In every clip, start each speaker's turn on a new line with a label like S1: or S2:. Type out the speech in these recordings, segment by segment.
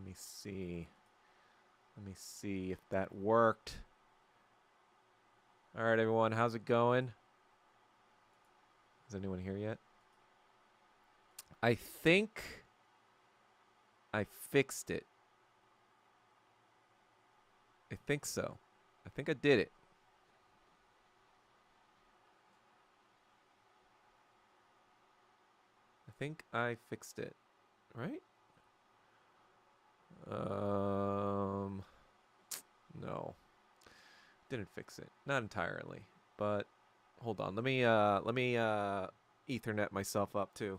S1: Let me see. Let me see if that worked. All right, everyone. How's it going? Is anyone here yet? I think I fixed it. I think so. I think I did it. I think I fixed it. Right? No. Didn't fix it. Not entirely. But hold on. Let me Ethernet myself up too.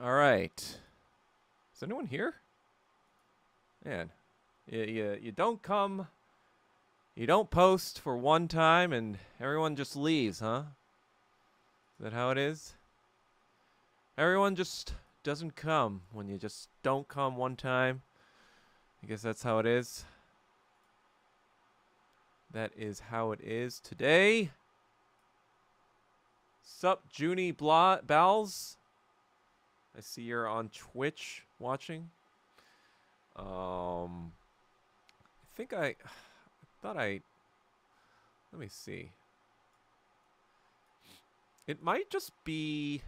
S1: All right. Is anyone here? Man, you don't come, you don't post for one time and everyone just leaves, huh? Is that how it is? Everyone just doesn't come when you just don't come one time. I guess that's how it is. That is how it is today. Sup, Junie Bowles? I see you're on Twitch watching. I think I thought I. Let me see. It might just be.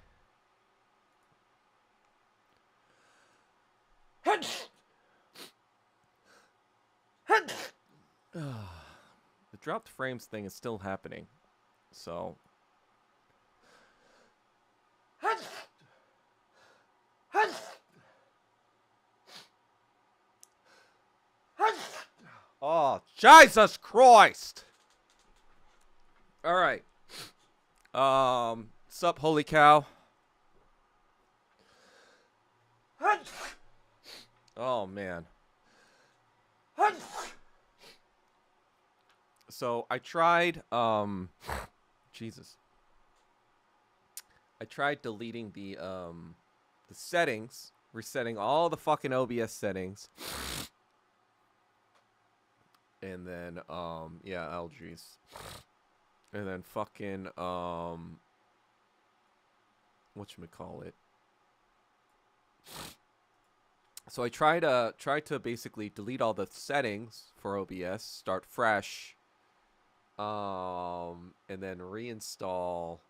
S1: The dropped frames thing is still happening, so. Oh, Jesus Christ! All right. Sup, holy cow. Oh, man. So I tried, Jesus. I tried deleting the settings, resetting all the fucking OBS settings. And then, yeah, algaes. And then fucking, whatchamacallit. So I tried to basically delete all the settings for OBS, start fresh, and then reinstall,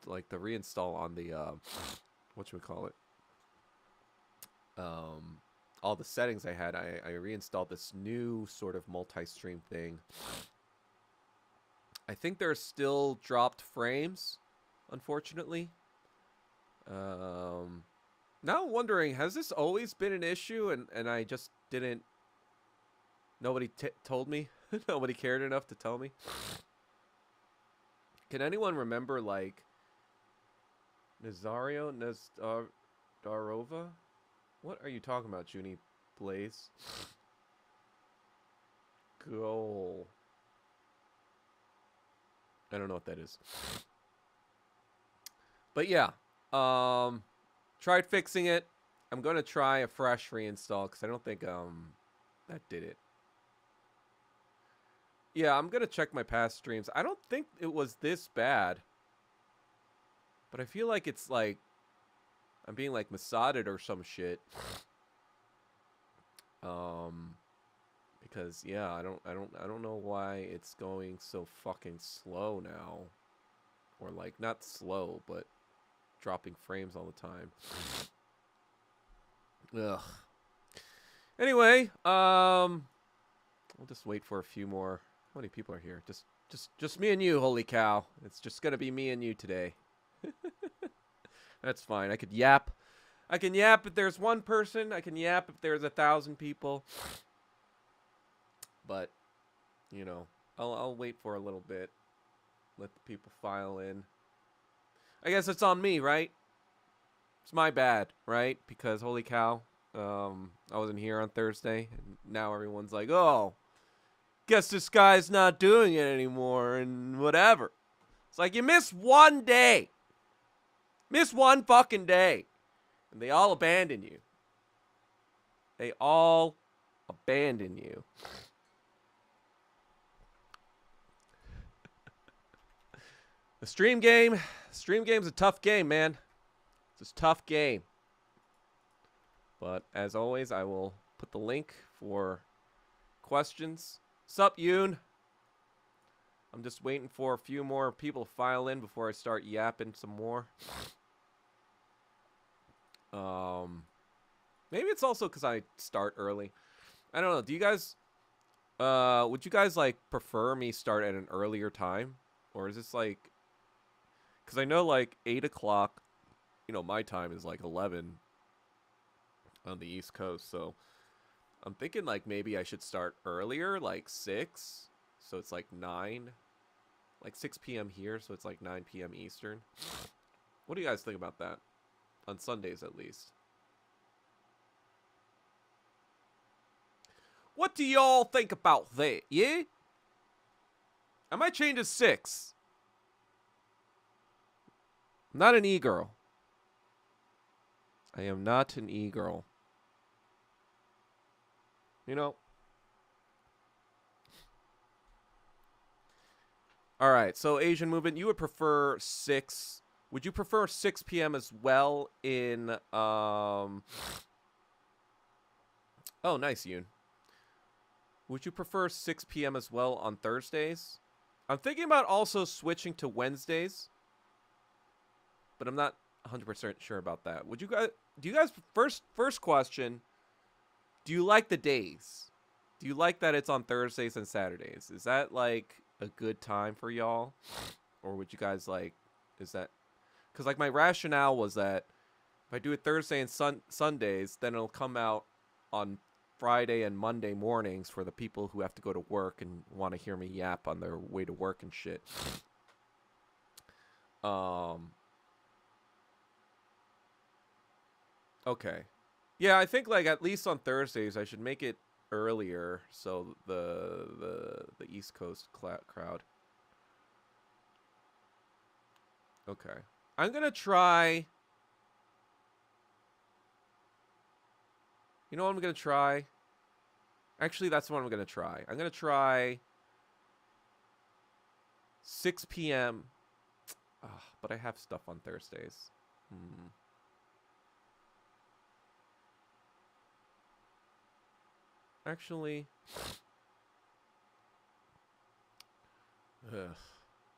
S1: like the reinstall on the, whatchamacallit. All the settings I had, I reinstalled this new sort of multi-stream thing. I think there are still dropped frames, unfortunately. Now I'm wondering, has this always been an issue and I just didn't, nobody told me? Nobody cared enough to tell me? Can anyone remember, like, Nazario Darova? What are you talking about, Junie Blaze? Goal. I don't know what that is. But yeah. Tried fixing it. I'm gonna try a fresh reinstall because I don't think that did it. Yeah, I'm gonna check my past streams. I don't think it was this bad. But I feel like it's like I'm being like Mossaded or some shit. Because yeah, I don't know why it's going so fucking slow now. Or like not slow, but dropping frames all the time. Ugh. Anyway, we'll just wait for a few more. How many people are here? Just Just me and you, holy cow. It's just gonna be me and you today. That's fine. I could yap. I can yap if there's one person. I can yap if there's 1,000 people. But, you know, I'll wait for a little bit. Let the people file in. I guess it's on me, right? It's my bad, right? Because holy cow, I wasn't here on Thursday, and now everyone's like, "Oh, guess this guy's not doing it anymore," and whatever. It's like you miss one day, miss one fucking day, and they all abandon you. They all abandon you. The stream game's a tough game, man. It's a tough game. But as always, I will put the link for questions. Sup, Yoon? I'm just waiting for a few more people to file in before I start yapping some more. Maybe it's also because I start early. I don't know. Do you guys, would you guys like prefer me start at an earlier time? Or is this like, because I know like 8 o'clock, you know, my time is like 11 on the East Coast. So I'm thinking like maybe I should start earlier, like 6. So it's like 9, like 6 p.m. here. So it's like 9 p.m. Eastern. What do you guys think about that? On Sundays, at least. What do y'all think about that, yeah? I might change to 6. I'm not an e-girl. I am not an e-girl. You know? Alright, so Asian movement, you would prefer 6. Would you prefer 6 p.m. as well in, Oh, nice, Yoon. Would you prefer 6 p.m. as well on Thursdays? I'm thinking about also switching to Wednesdays, but I'm not 100% sure about that. Would you guys? Do you guys? First question. Do you like the days? Do you like that it's on Thursdays and Saturdays? Is that like a good time for y'all, or would you guys like? Is that? Because like my rationale was that if I do it Thursday and Sundays, then it'll come out on Friday and Monday mornings for the people who have to go to work and want to hear me yap on their way to work and shit. Okay. Yeah, I think like at least on Thursdays I should make it earlier so the East Coast crowd. Okay. I'm going to try. You know what I'm going to try? Actually, that's what I'm going to try. I'm going to try 6 p.m. But I have stuff on Thursdays. Actually,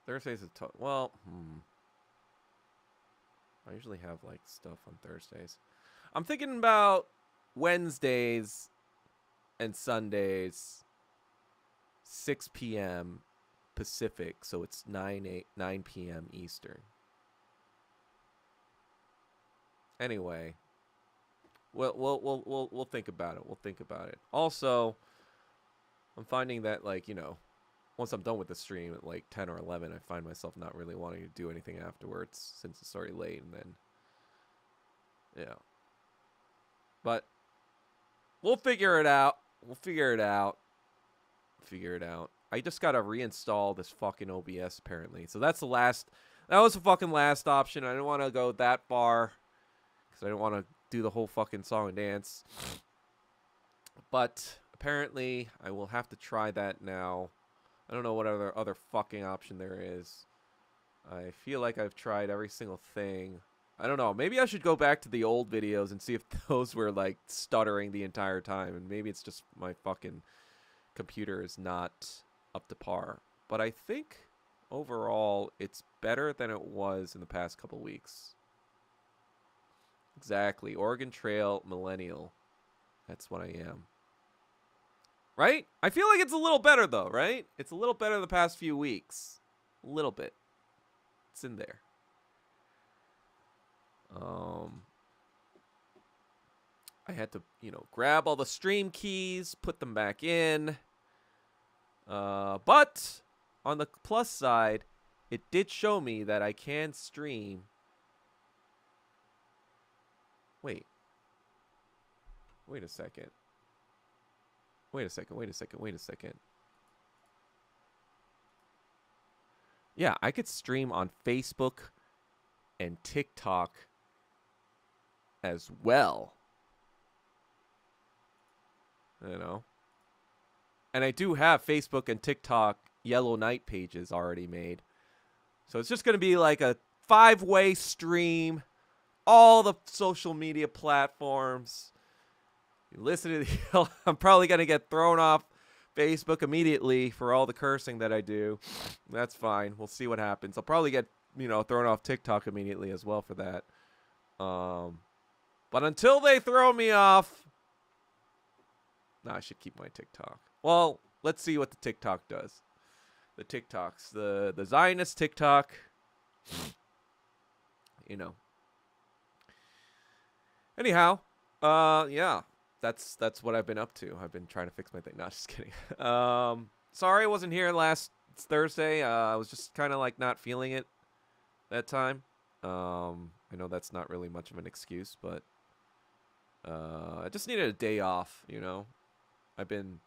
S1: Thursdays is tough. Well, I usually have like stuff on Thursdays. I'm thinking about Wednesdays and Sundays, 6 p.m. Pacific, so it's 9 p.m. Eastern. Anyway, we'll think about it. We'll think about it. Also, I'm finding that like, you know, once I'm done with the stream at like 10 or 11, I find myself not really wanting to do anything afterwards since it's already late, and then yeah. But we'll figure it out. We'll figure it out. Figure it out. I just gotta reinstall this fucking OBS apparently. So that's the last. That was the fucking last option. I didn't want to go that far because I didn't want to do the whole fucking song and dance. But apparently, I will have to try that now. I don't know what other fucking option there is. I feel like I've tried every single thing. I don't know. Maybe I should go back to the old videos and see if those were like stuttering the entire time. And maybe it's just my fucking computer is not up to par. But I think overall it's better than it was in the past couple weeks. Exactly. Oregon Trail Millennial. That's what I am. Right? I feel like it's a little better though, right? It's a little better the past few weeks. A little bit. It's in there. I had to, grab all the stream keys, put them back in. But on the plus side, it did show me that I can stream. Wait a second. Yeah, I could stream on Facebook and TikTok as well. And I do have Facebook and TikTok Yellow Knight pages already made. So it's just going to be like a 5-way stream, all the social media platforms. You listen to the I'm probably going to get thrown off Facebook immediately for all the cursing that I do. That's fine. We'll see what happens. I'll probably get, thrown off TikTok immediately as well for that. But until they throw me off, I should keep my TikTok. Well, let's see what the TikTok does. The TikToks, the Zionist TikTok, Anyhow, yeah, that's what I've been up to. I've been trying to fix my thing. No, just kidding. Sorry I wasn't here last Thursday. I was just kind of like not feeling it that time. I know that's not really much of an excuse, but I just needed a day off, I've been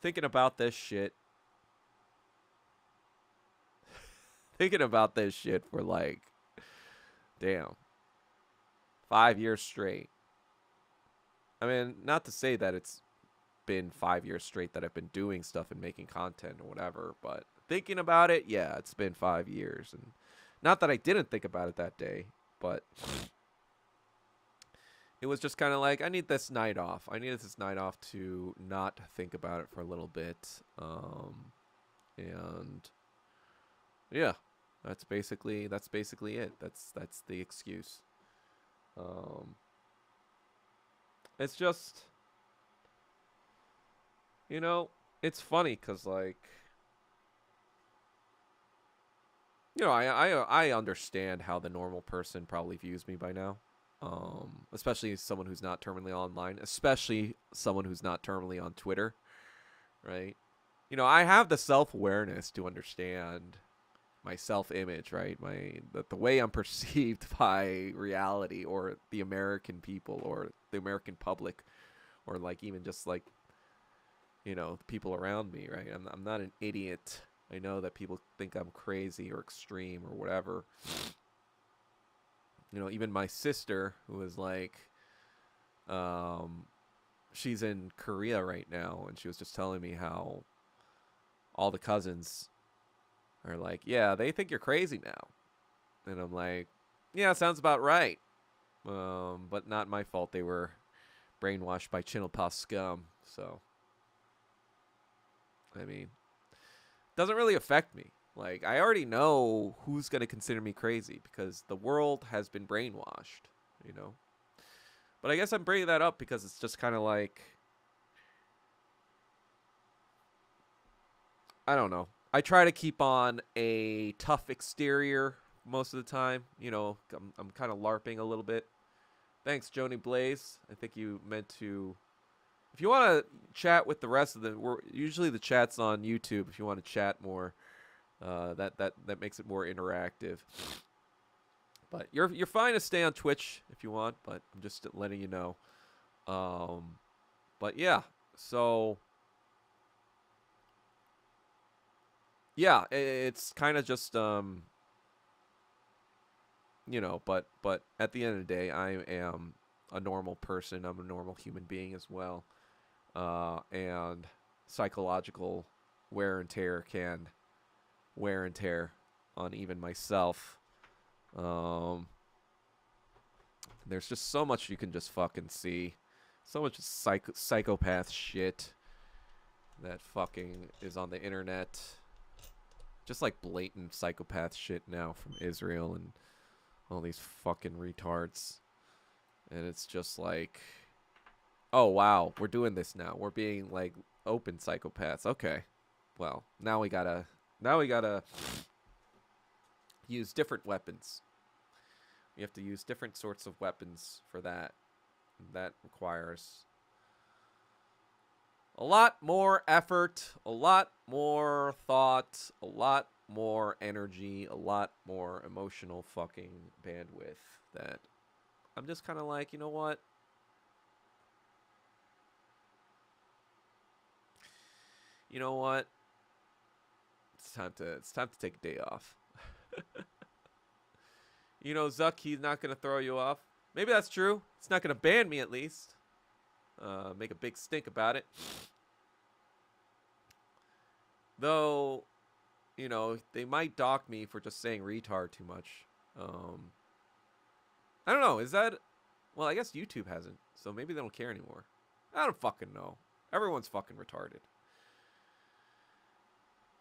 S1: thinking about this shit. For like, damn, 5 years straight. I mean, not to say that it's been 5 years straight that I've been doing stuff and making content or whatever, but thinking about it, yeah, it's been 5 years. And not that I didn't think about it that day, but it was just kind of like, I need this night off. I needed this night off to not think about it for a little bit. And yeah, that's basically it. That's the excuse. It's just, it's funny because like, I understand how the normal person probably views me by now. Especially someone who's not terminally online, especially someone who's not terminally on Twitter, right? I have the self-awareness to understand my self-image, right? The way I'm perceived by reality or the American people or the American public or like even just like, the people around me, right? I'm not an idiot. I know that people think I'm crazy or extreme or whatever. Even my sister, who is like, she's in Korea right now, and she was just telling me how all the cousins are like, yeah, they think you're crazy now. And I'm like, yeah, sounds about right. But not my fault. They were brainwashed by Chinalpa scum. So, I mean, doesn't really affect me. Like, I already know who's going to consider me crazy because the world has been brainwashed, But I guess I'm bringing that up because it's just kind of like, I don't know. I try to keep on a tough exterior most of the time. I'm kind of LARPing a little bit. Thanks, Joni Blaze. I think you meant to... If you want to chat with the rest of usually the chat's on YouTube if you want to chat more. That makes it more interactive. But you're fine to stay on Twitch if you want, but I'm just letting you know. But yeah, so yeah, it's kind of just but at the end of the day, I am a normal person. I'm a normal human being as well. And psychological wear and tear can wear and tear on even myself. There's just so much you can just fucking see. So much psychopath shit that fucking is on the internet. Just like blatant psychopath shit now from Israel and all these fucking retards. And it's just like, Oh, wow. We're doing this now. We're being, like, open psychopaths. Okay. Well, now we gotta use different weapons. We have to use different sorts of weapons for that. That requires a lot more effort, a lot more thought, a lot more energy, a lot more emotional fucking bandwidth that I'm just kind of like, you know what? You know what? It's time to take a day off. You know, Zuck, he's not gonna throw you off. Maybe that's true. It's not gonna ban me at least. Make a big stink about it. Though, you know, they might dock me for just saying retard too much. I don't know. Is that? Well, I guess YouTube hasn't, so maybe they don't care anymore. I don't fucking know. Everyone's fucking retarded.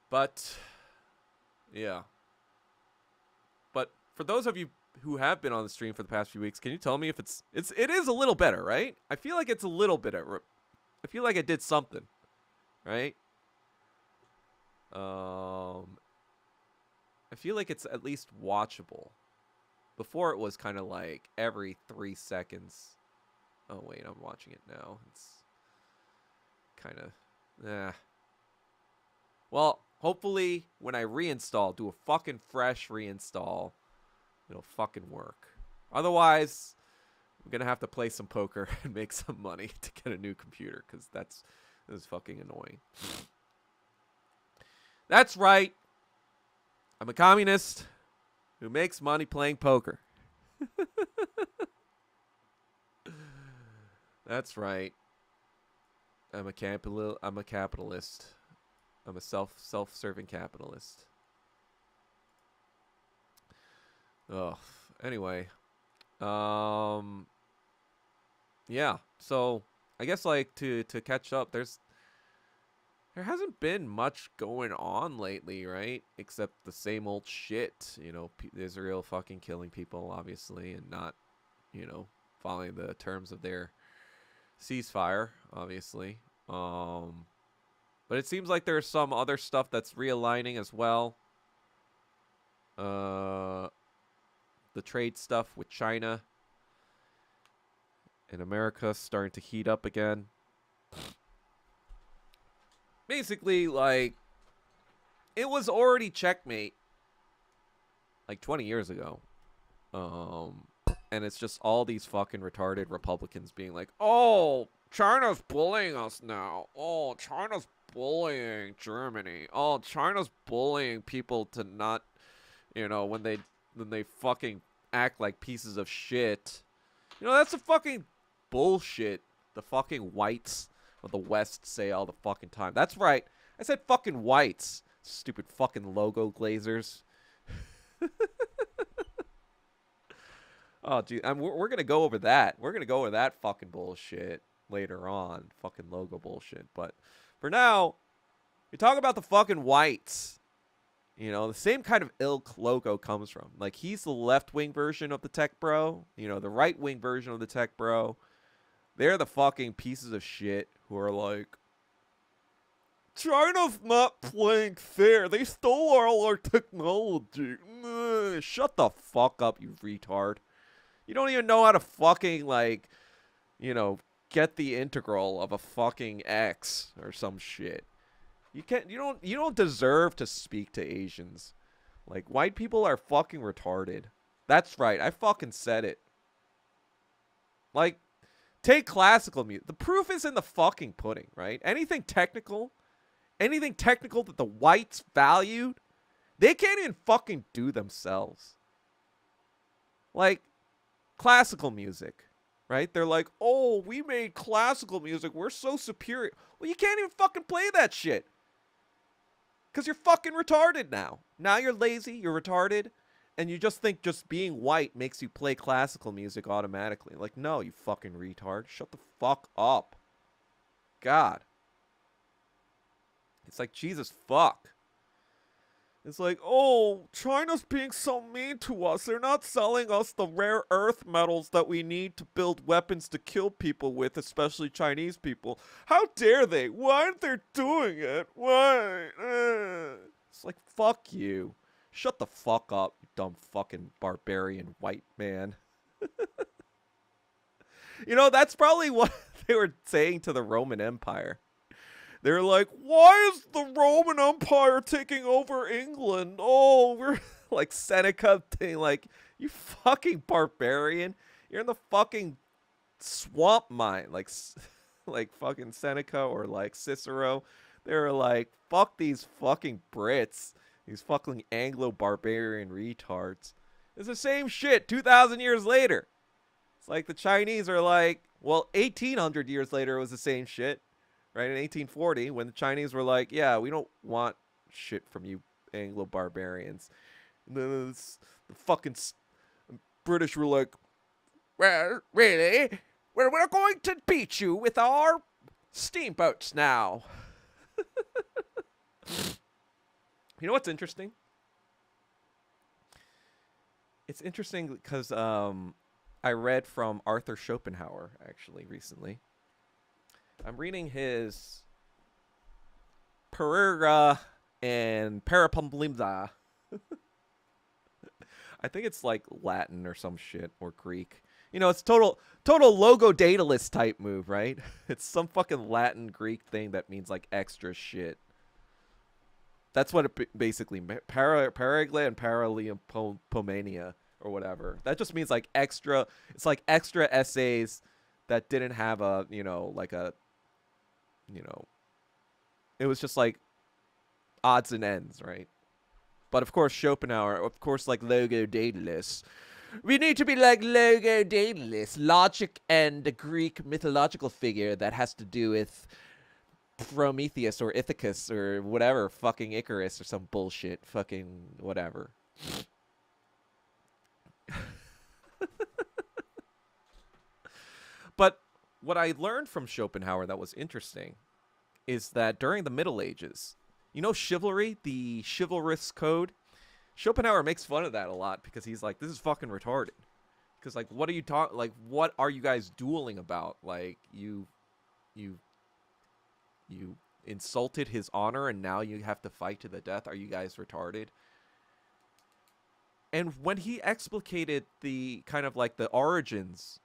S1: But yeah. But for those of you who have been on the stream for the past few weeks, can you tell me if it is a little better, right? I feel like it's a little bit. I feel like I did something, right? I feel like it's at least watchable. Before it was kind of like every 3 seconds. Oh wait, I'm watching it now. It's kind of, well, hopefully when I reinstall, do a fucking fresh reinstall, it'll fucking work. Otherwise, I'm gonna have to play some poker and make some money to get a new computer, because this is fucking annoying. That's right. I'm a communist who makes money playing poker. That's right. I'm a capitalist. I'm a self-serving capitalist. Oh, anyway. Yeah. So, I guess like to catch up, there hasn't been much going on lately, right? Except the same old shit, you know, Israel fucking killing people, obviously, and not, you know, following the terms of their ceasefire, obviously. But it seems like there's some other stuff that's realigning as well. The trade stuff with China and America starting to heat up again. Basically, like, it was already checkmate like 20 years ago. And it's just all these fucking retarded Republicans being like, oh, China's bullying us now. Oh, China's bullying Germany. Oh, China's bullying people to not, you know, when they fucking act like pieces of shit. You know, that's a fucking bullshit the fucking whites of the West say all the fucking time. That's right. I said fucking whites. Stupid fucking logo glazers. Oh, dude, we're going to go over that. We're going to go over that fucking bullshit later on. Fucking logo bullshit. But for now, we talk about the fucking whites. You know, the same kind of ilk logo comes from. Like, he's the left-wing version of the tech bro. You know, the right-wing version of the tech bro. They're the fucking pieces of shit who are like, China's not playing fair. They stole all our technology. Shut the fuck up, you retard. You don't even know how to fucking, like, you know, get the integral of a fucking X or some shit. You don't deserve to speak to Asians. Like, white people are fucking retarded. That's right. I fucking said it. Like, take classical music. The proof is in the fucking pudding, right? Anything technical that the whites valued, they can't even fucking do themselves. Like, classical music, right? They're like, oh, we made classical music. We're so superior. Well, you can't even fucking play that shit. Because you're fucking retarded now. Now you're lazy, you're retarded, and you just think just being white makes you play classical music automatically. Like, no, you fucking retard. Shut the fuck up. God. It's like, Jesus fuck. It's like, oh, China's being so mean to us. They're not selling us the rare earth metals that we need to build weapons to kill people with, especially Chinese people. How dare they? Why aren't they doing it? Why? It's like, fuck you. Shut the fuck up, you dumb fucking barbarian white man. You know, that's probably what they were saying to the Roman Empire. They're like, why is the Roman Empire taking over England? Oh, we're like Seneca thing, like, you fucking barbarian. You're in the fucking swamp mine, like, like fucking Seneca or like Cicero. They're like, fuck these fucking Brits, these fucking Anglo barbarian retards. It's the same shit 2,000 years later. It's like the Chinese are like, well, 1,800 years later, it was the same shit, right? In 1840, when the Chinese were like, yeah, we don't want shit from you Anglo barbarians. And then the fucking British were like, well, really? We're going to beat you with our steamboats now. You know what's interesting? It's interesting because I read from Arthur Schopenhauer, actually, recently. I'm reading his Pereira and Parapumlimza. I think it's like Latin or some shit, or Greek. You know, it's total logo datalist type move, right? It's some fucking Latin Greek thing that means like extra shit. That's what it basically Paragle and Paralimpomania or whatever. That just means like extra. It's like extra essays that didn't have a, you know, like a, you know, it was just like odds and ends, right? But of course, Schopenhauer, of course, like logo daedalus. We need to be like logo daedalus, logic and a Greek mythological figure that has to do with Prometheus or Ithacus or whatever, fucking Icarus or some bullshit, fucking whatever. But what I learned from Schopenhauer that was interesting is that during the Middle Ages, you know, chivalry, the chivalrous code, Schopenhauer makes fun of that a lot because he's like, this is fucking retarded. Because like, what are you talking? Like, what are you guys dueling about? Like, you insulted his honor and now you have to fight to the death. Are you guys retarded? And when he explicated the kind of like the origins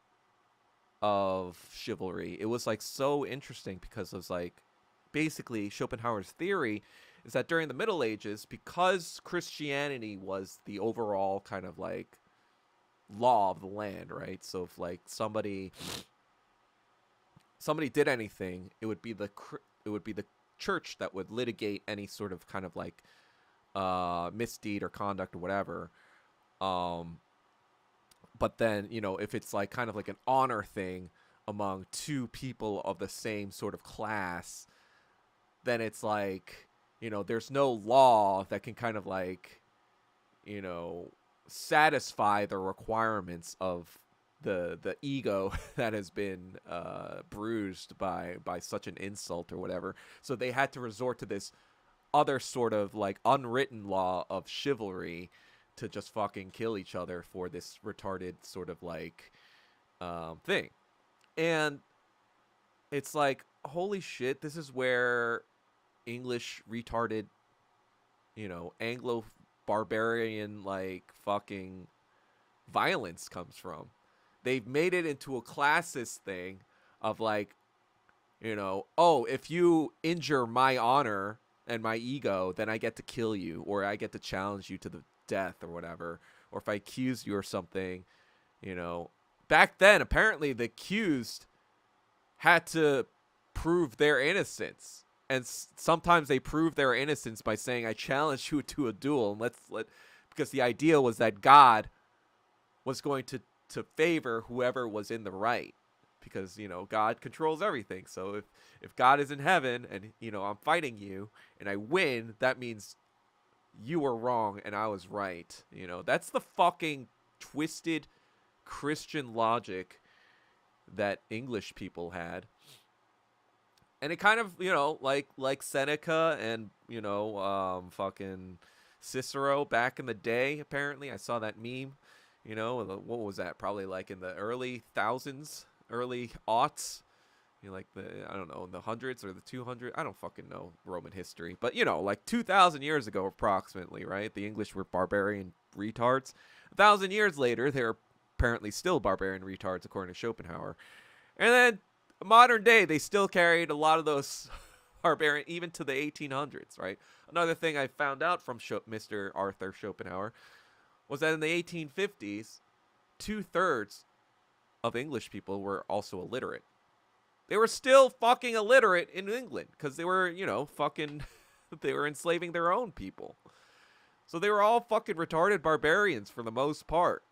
S1: of chivalry, it was like so interesting because it was like basically Schopenhauer's theory is that during the Middle Ages, because Christianity was the overall kind of like law of the land, right? So if like somebody did anything, it would be the church that would litigate any sort of kind of like misdeed or conduct or whatever. But then, you know, if it's like kind of like an honor thing among two people of the same sort of class, then it's like, you know, there's no law that can kind of like, you know, satisfy the requirements of the ego that has been bruised by such an insult or whatever. So they had to resort to this other sort of like unwritten law of chivalry to just fucking kill each other for this retarded sort of like thing. And it's like, holy shit, this is where English retarded, you know, Anglo barbarian like fucking violence comes from. They've made it into a classist thing of like, you know, oh, if you injure my honor and my ego, then I get to kill you, or I get to challenge you to the death or whatever. Or if I accuse you or something, you know. Back then, apparently the accused had to prove their innocence. And sometimes they prove their innocence by saying, I challenge you to a duel. And because the idea was that God was going to favor whoever was in the right, because, you know, God controls everything. So if God is in heaven and, you know, I'm fighting you and I win, that means you were wrong and I was right. You know, that's the fucking twisted Christian logic that English people had. And it kind of, you know, like Seneca and, you know, fucking Cicero back in the day. Apparently, I saw that meme. What was that? Probably like in the early thousands, early aughts. Like I don't know, the hundreds or the 200. I don't fucking know Roman history, but like 2,000 years ago, approximately, right? The English were barbarian retards. 1,000 years later, they're apparently still barbarian retards, according to Schopenhauer. And then modern day, they still carried a lot of those barbarian, even to the 1800s, right? Another thing I found out from Mr. Arthur Schopenhauer was that in the 1850s, 2/3 of English people were also illiterate. They were still fucking illiterate in England because they were, fucking, they were enslaving their own people. So they were all fucking retarded barbarians for the most part.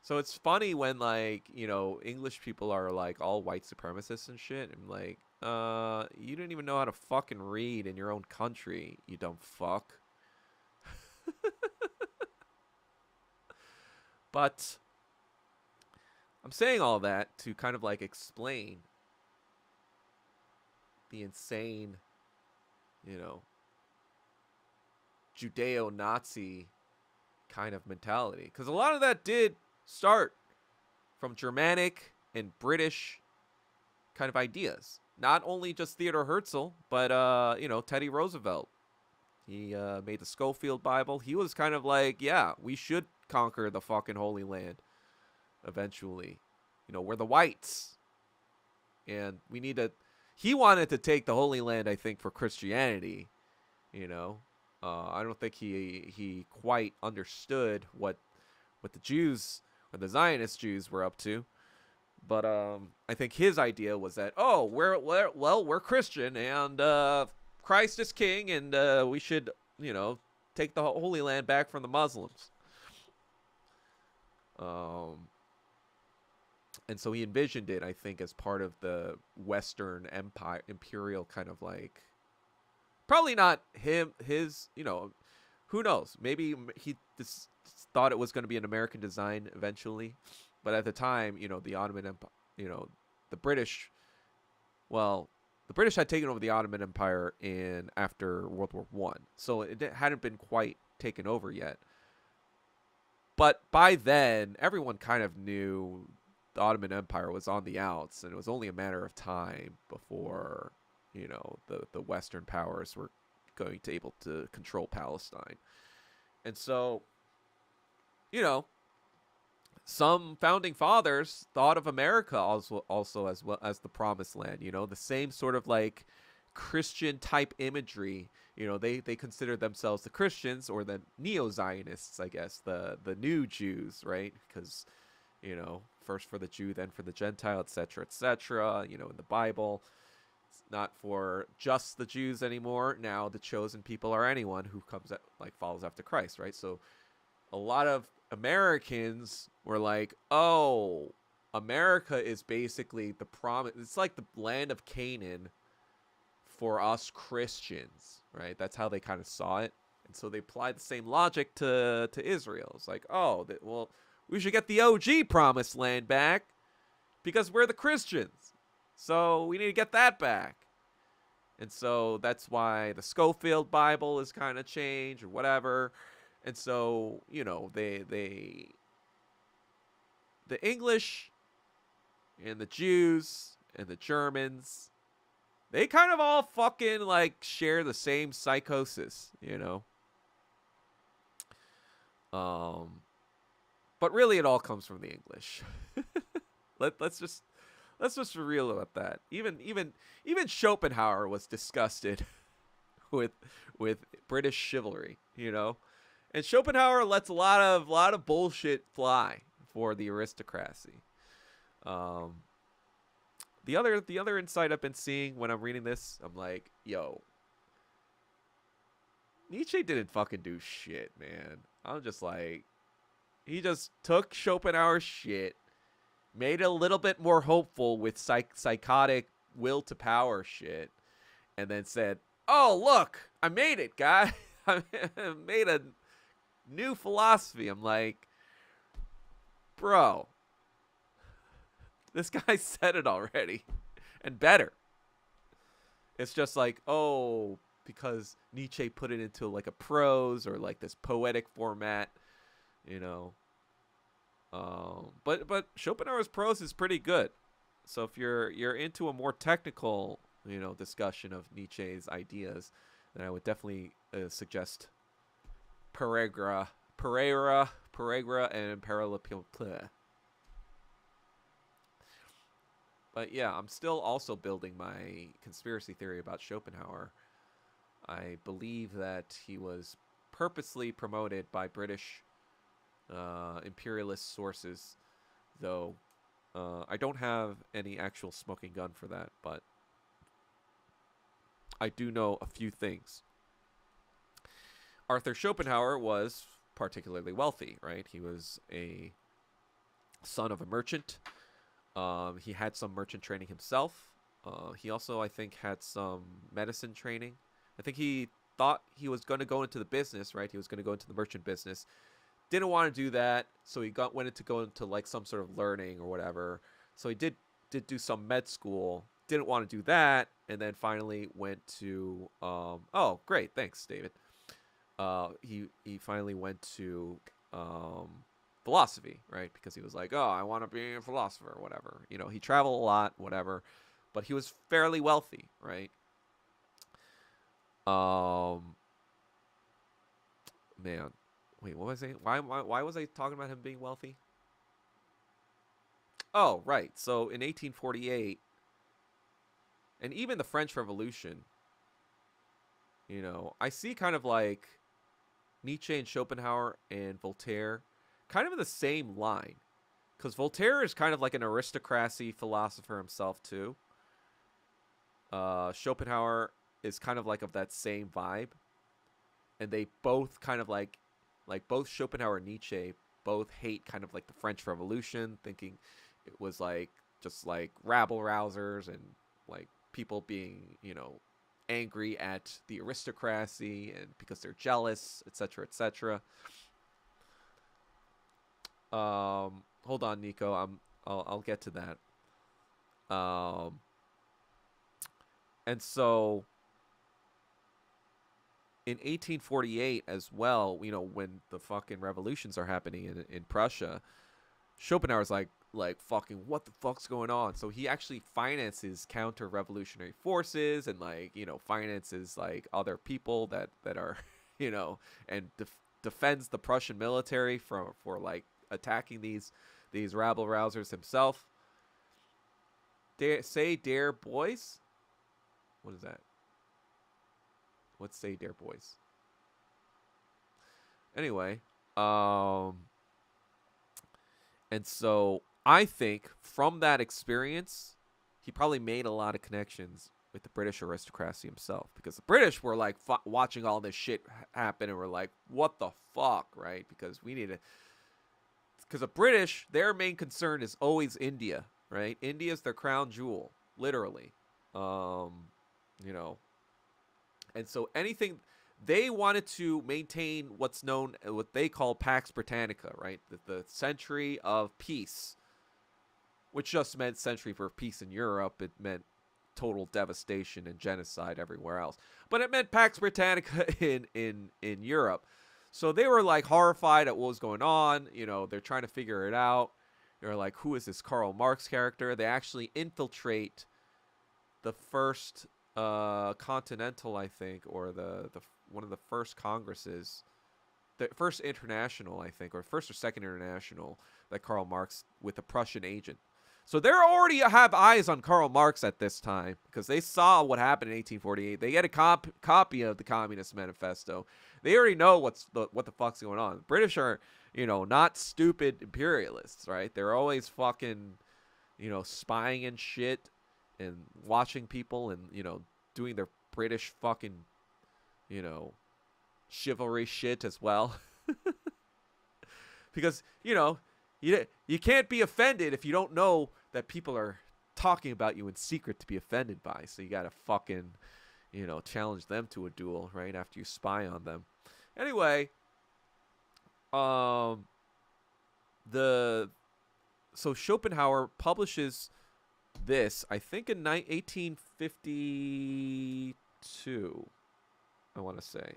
S1: So it's funny when, like, English people are, like, all white supremacists and shit. And, like, you didn't even know how to fucking read in your own country, you dumb fuck. But I'm saying all that to kind of, like, explain the insane, Judeo-Nazi kind of mentality. Because a lot of that did start from Germanic and British kind of ideas. Not only just Theodore Herzl, but, Teddy Roosevelt. He made the Schofield Bible. He was kind of like, yeah, we should conquer the fucking Holy Land eventually. We're the whites. And we need to... He wanted to take the Holy Land, I think, for Christianity. I don't think he quite understood what the Jews, or the Zionist Jews, were up to. But I think his idea was that, we're Christian, and Christ is king, and we should, take the Holy Land back from the Muslims. And so he envisioned it, I think, as part of the Western Empire, imperial kind of like, probably not his, who knows? Maybe he just thought it was going to be an American design eventually. But at the time, the Ottoman Empire, the British had taken over the Ottoman Empire after World War I. So it hadn't been quite taken over yet. But by then, everyone kind of knew the Ottoman Empire was on the outs, and it was only a matter of time before, the Western powers were going to able to control Palestine. And so, some founding fathers thought of America also as well as the promised land, the same sort of like Christian type imagery. They consider themselves the Christians, or the neo-Zionists, I guess, the new Jews, right? Because, first for the Jew, then for the Gentile, etc., etc. In the Bible, it's not for just the Jews anymore. Now the chosen people are anyone who follows after Christ, right? So a lot of Americans were like, oh, America is basically the promise. It's like the land of Canaan for us Christians, right? That's how they kind of saw it. And so they applied the same logic to Israel. It's like, we should get the OG promised land back because we're the Christians. So we need to get that back. And so that's why the Schofield Bible is kind of changed or whatever. And so, the English and the Jews and the Germans, they kind of all fucking like share the same psychosis, But really, it all comes from the English. Let's just be real about that. Even Schopenhauer was disgusted with British chivalry, And Schopenhauer lets a lot of bullshit fly for the aristocracy. The other insight I've been seeing when I'm reading this, I'm like, yo, Nietzsche didn't fucking do shit, man. I'm just like, he just took Schopenhauer's shit, made it a little bit more hopeful with psychotic will to power shit, and then said, oh, look, I made it, guy. I made a new philosophy. I'm like, bro, this guy said it already, and better. It's just like, oh, because Nietzsche put it into like a prose or like this poetic format, you know. But Schopenhauer's prose is pretty good. So if you're into a more technical, discussion of Nietzsche's ideas, then I would definitely suggest Pereira, and Parallel. But yeah, I'm still also building my conspiracy theory about Schopenhauer. I believe that he was purposely promoted by British imperialist sources, though I don't have any actual smoking gun for that, but I do know a few things. Arthur Schopenhauer was particularly wealthy, right? He was a son of a merchant. He had some merchant training himself. He also, I think, had some medicine training. I think he thought he was going to go into the business, right? He was going to go into the merchant business. Didn't want to do that, so he went to go into like some sort of learning or whatever. So he did do some med school. Didn't want to do that, and then finally went to oh, great, thanks, David. He finally went to philosophy, right? Because he was like, oh, I want to be a philosopher or whatever. He traveled a lot, whatever, but he was fairly wealthy, right? Man, wait, what was I? Why was I talking about him being wealthy? Oh, right. So in 1848, and even the French Revolution, I see kind of like Nietzsche and Schopenhauer and Voltaire kind of in the same line. Because Voltaire is kind of like an aristocracy philosopher himself, too. Schopenhauer is kind of like of that same vibe. And they both kind of like both Schopenhauer and Nietzsche both hate kind of like the French Revolution, thinking it was like just like rabble rousers and like people being, angry at the aristocracy and because they're jealous, etc., etc. Hold on, Nico. I'll get to that. And so in 1848 as well, when the fucking revolutions are happening in Prussia, Schopenhauer's like fucking what the fuck's going on? So he actually finances counter-revolutionary forces and like, finances like other people that are, and defends the Prussian military for like attacking these rabble rousers himself. Dare boys? What is that? What's say dare boys? Anyway, and so I think from that experience, he probably made a lot of connections with the British aristocracy himself, because the British were like watching all this shit happen and were like, what the fuck, right? Because the British, their main concern is always India, right? India is their crown jewel, literally. And so anything, they wanted to maintain what they call Pax Britannica, right? The century of peace, which just meant century for peace in Europe. It meant total devastation and genocide everywhere else. But it meant Pax Britannica in Europe. So they were like horrified at what was going on. They're trying to figure it out. They're like, who is this Karl Marx character? They actually infiltrate the first Continental, I think, or the one of the first congresses, the first international, I think, or first or second international that Karl Marx with a Prussian agent. So they already have eyes on Karl Marx at this time because they saw what happened in 1848. They get a copy of the Communist Manifesto. They already know what the fuck's going on. The British are, not stupid imperialists, right? They're always fucking, spying and shit and watching people and, doing their British fucking, chivalry shit as well. Because, you can't be offended if you don't know that people are talking about you in secret to be offended by. So you got to fucking, challenge them to a duel, right? After you spy on them. Anyway, so Schopenhauer publishes this, I think, in 1852. I want to say.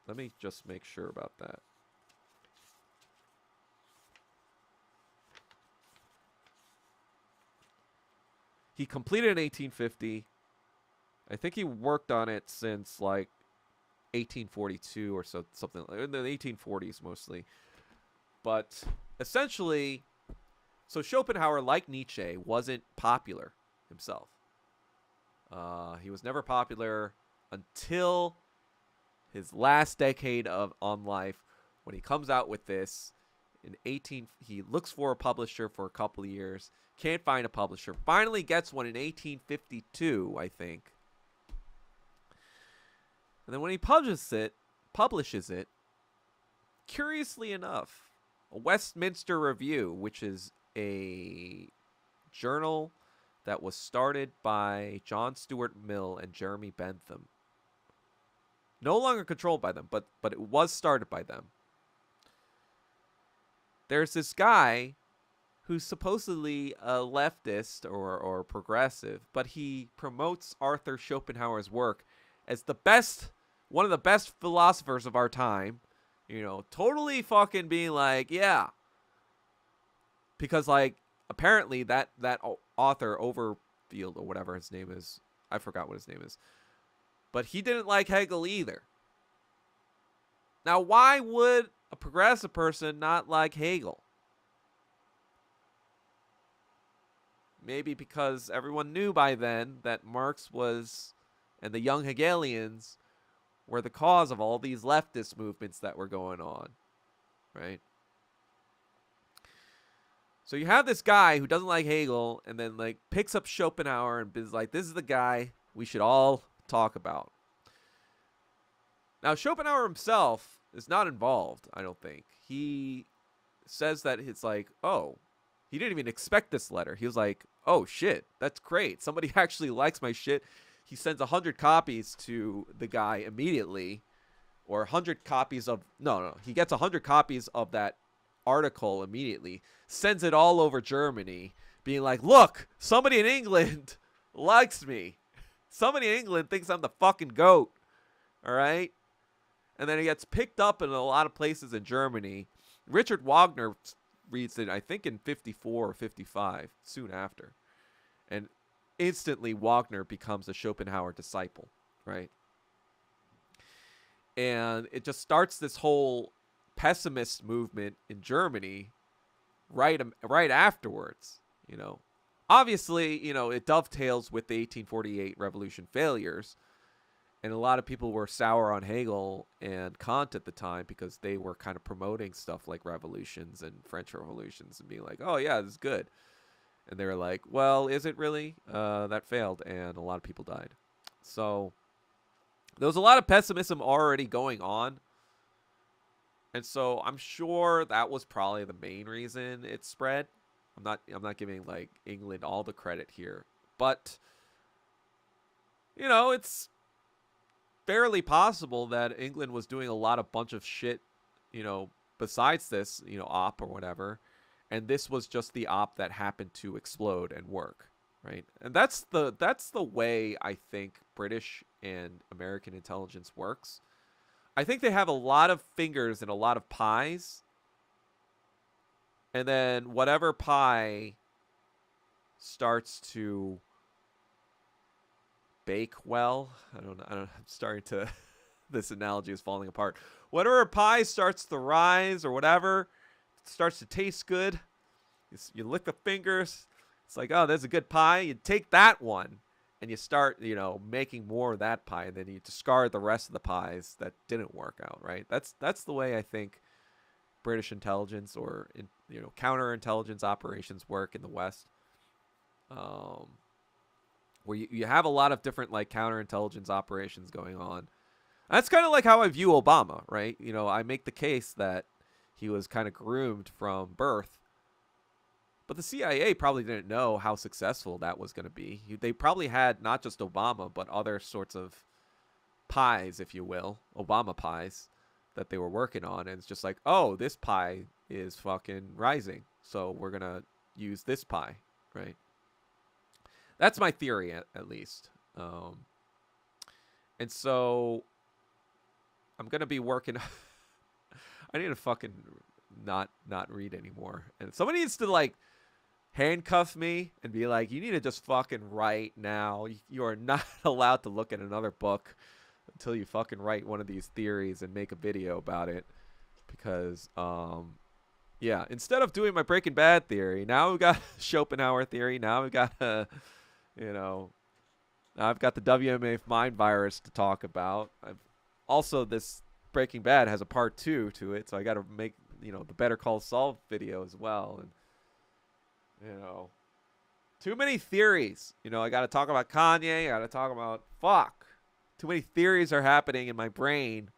S1: Let me just make sure about that. He completed in 1850. I think he worked on it since like 1842 or so, something like in the 1840s mostly. But essentially, so Schopenhauer, like Nietzsche, wasn't popular himself. He was never popular until his last decade on life, when he comes out with this in 18. He looks for a publisher for a couple of years, can't find a publisher. Finally gets one in 1852, I think. And then when he publishes it, curiously enough, a Westminster Review, which is a journal that was started by John Stuart Mill and Jeremy Bentham. No longer controlled by them, but it was started by them. There's this guy who's supposedly a leftist or progressive, but he promotes Arthur Schopenhauer's work as one of the best philosophers of our time. You know, totally fucking being like, yeah. Because, like, apparently that author, Overfield or whatever his name is, I forgot what his name is, but he didn't like Hegel either. Now, why would a progressive person not like Hegel? Maybe because everyone knew by then that Marx and the young Hegelians were the cause of all these leftist movements that were going on, right? So you have this guy who doesn't like Hegel and then like picks up Schopenhauer and is like, this is the guy we should all talk about. Now, Schopenhauer himself is not involved, I don't think. He says that it's like, oh, he didn't even expect this letter. He was like, oh, shit, that's great. Somebody actually likes my shit. He sends 100 copies to the guy immediately, or 100 copies of, no, he gets 100 copies of that article immediately, sends it all over Germany, being like, look, somebody in England likes me. Somebody in England thinks I'm the fucking GOAT. All right? And then it gets picked up in a lot of places in Germany. Richard Wagner reads it, I think, in 54 or 55, soon after. And instantly Wagner becomes a Schopenhauer disciple, right? And it just starts this whole pessimist movement in Germany right afterwards, you know. Obviously, you know, it dovetails with the 1848 revolution failures. And a lot of people were sour on Hegel and Kant at the time because they were kind of promoting stuff like revolutions and French revolutions and being like, oh, yeah, this is good. And they were like, well, is it really? That failed, and a lot of people died. So there was a lot of pessimism already going on. And so I'm sure that was probably the main reason it spread. I'm not giving like England all the credit here. But, you know, it's fairly possible that England was doing a bunch of shit, you know, besides this, you know, op or whatever. And this was just the op that happened to explode and work, right? And that's the way I think British and American intelligence works. I think they have a lot of fingers in a lot of pies. And then whatever pie starts to bake well, I don't know, I'm starting to this analogy is falling apart. Whatever pie starts to rise or whatever, starts to taste good, you lick the fingers, it's like, oh, there's a good pie. You take that one and you start, you know, making more of that pie, and then you discard the rest of the pies that didn't work out, right? That's the way I think British intelligence or, you know, counterintelligence operations work in the West. Where you have a lot of different like counterintelligence operations going on. That's kind of like how I view Obama, right? You know, I make the case that he was kind of groomed from birth. But the CIA probably didn't know how successful that was going to be. They probably had not just Obama, but other sorts of pies, if you will, Obama pies, that they were working on. And it's just like, oh, this pie is fucking rising, so we're going to use this pie, right? That's my theory, at least. And so I'm gonna be working. I need to fucking not read anymore. And somebody needs to like handcuff me and be like, you need to just fucking write now. You are not allowed to look at another book until you fucking write one of these theories and make a video about it. Because yeah, instead of doing my Breaking Bad theory, now we've got Schopenhauer theory. Now we've got you know, now I've got the WMA mind virus to talk about. Also, this Breaking Bad has a part 2 to it, so I got to make, you know, the Better Call Saul video as well. And, you know, too many theories. You know, I got to talk about Kanye. I got to talk about, fuck. Too many theories are happening in my brain.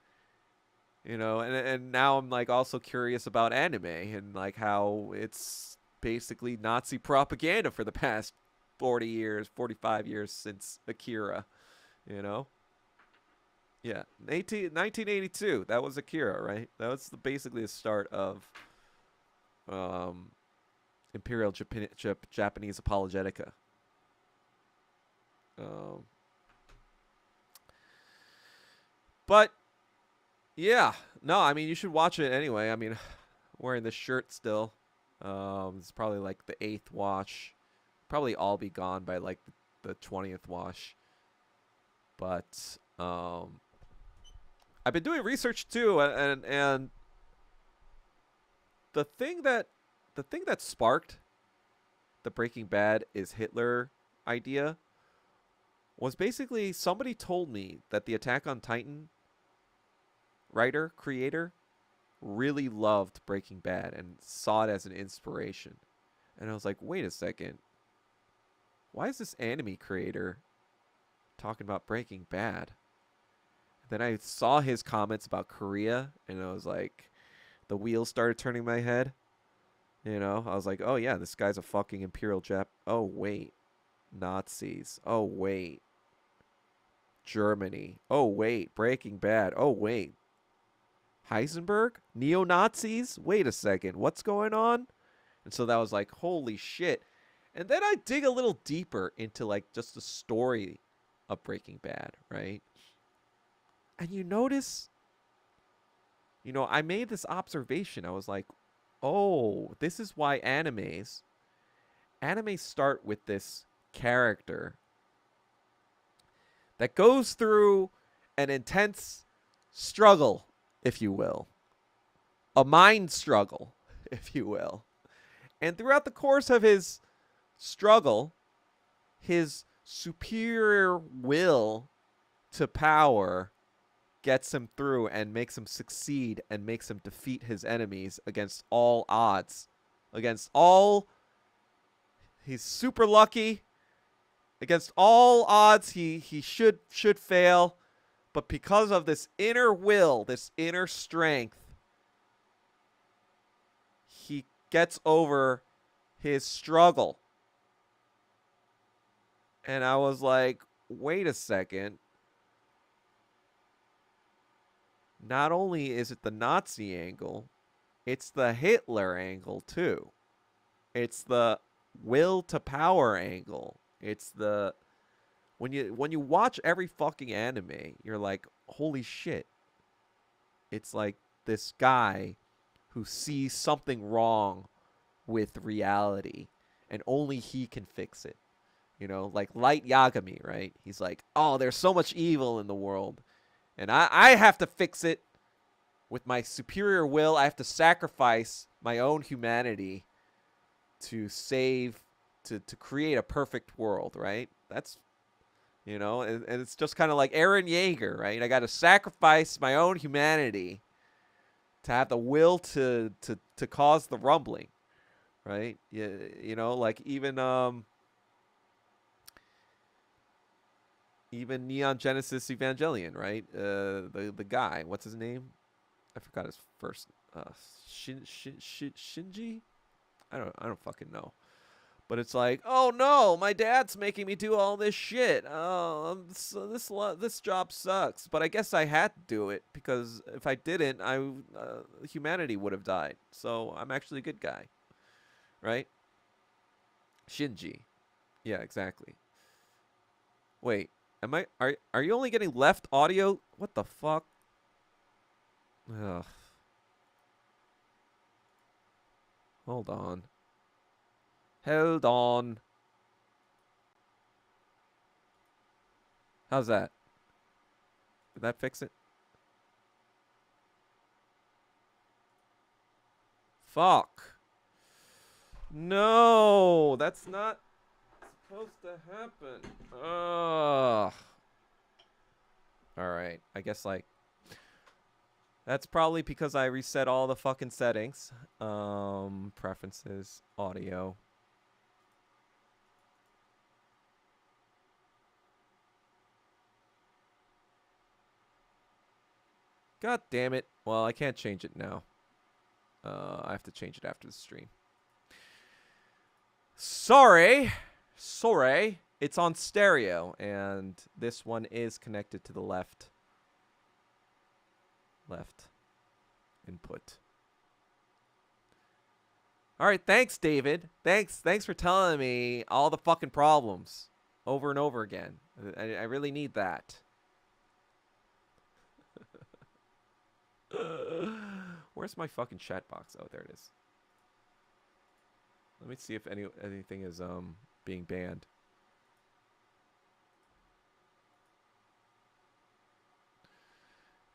S1: You know, and now I'm, like, also curious about anime and, like, how it's basically Nazi propaganda for the past 40 years, 45 years since Akira, you know? Yeah, 1982, that was Akira, right? That was basically the start of Imperial Japanese Apologetica. But, yeah, no, I mean, you should watch it anyway. I mean, wearing this shirt still. It's probably like the 8th wash. Probably all be gone by like the 20th wash. But I've been doing research too, and the thing that sparked the Breaking Bad is Hitler idea was basically somebody told me that the Attack on Titan creator really loved Breaking Bad and saw it as an inspiration. And I was like, wait a second. Why is this anime creator talking about Breaking Bad? Then I saw his comments about Korea, and I was like, the wheels started turning in my head. You know, I was like, oh yeah, this guy's a fucking Imperial Jap. Oh wait, Nazis. Oh wait, Germany. Oh wait, Breaking Bad. Oh wait, Heisenberg? Neo-Nazis? Wait a second, what's going on? And so that was like, holy shit. And then I dig a little deeper into like just the story of Breaking Bad, right? And you notice, you know, I made this observation. I was like, oh, this is why animes start with this character that goes through an intense struggle, if you will. A mind struggle, if you will. And throughout the course of his struggle, his superior will to power gets him through and makes him succeed and makes him defeat his enemies against all odds. He's super lucky. Against all odds, he should fail. But because of this inner will, this inner strength, he gets over his struggle. And I was like, wait a second. Not only is it the Nazi angle, it's the Hitler angle too. It's the will to power angle. It's the when you watch every fucking anime, you're like, holy shit. It's like this guy who sees something wrong with reality and only he can fix it. You know, like Light Yagami, right? He's like, oh, there's so much evil in the world. And I have to fix it with my superior will. I have to sacrifice my own humanity to create a perfect world, right? That's, you know, and it's just kind of like Eren Yeager, right? I got to sacrifice my own humanity to have the will to cause the rumbling, right? You know, like even Neon Genesis Evangelion, right? The guy, what's his name? I forgot his first. Shinji? I don't fucking know. But it's like, oh no, my dad's making me do all this shit. Oh, so this job sucks. But I guess I had to do it because if I didn't, humanity would have died. So I'm actually a good guy, right? Shinji, yeah, exactly. Wait, Are you only getting left audio? What the fuck? Ugh. Hold on. Hold on. How's that? Did that fix it? Fuck. No, that's not supposed to happen. Ugh. Alright, I guess, like, that's probably because I reset all the fucking settings. Preferences, audio. God damn it. Well, I can't change it now. I have to change it after the stream. Sorry. It's on stereo, and this one is connected to the left input. All right, thanks, David. Thanks for telling me all the fucking problems over and over again. I really need that. Where's my fucking chat box? Oh, there it is. Let me see if anything is being banned.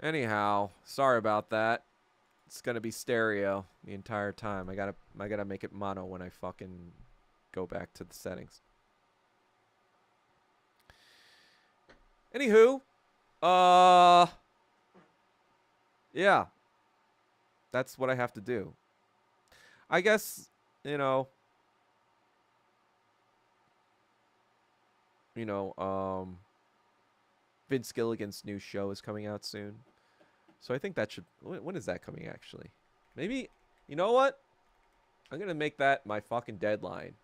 S1: Anyhow, sorry about that. It's gonna be stereo the entire time. I gotta make it mono when I fucking go back to the settings. Anywho, yeah, that's what I have to do. I guess, Vince Gilligan's new show is coming out soon. So I think that should... When is that coming, actually? Maybe... You know what? I'm going to make that my fucking deadline.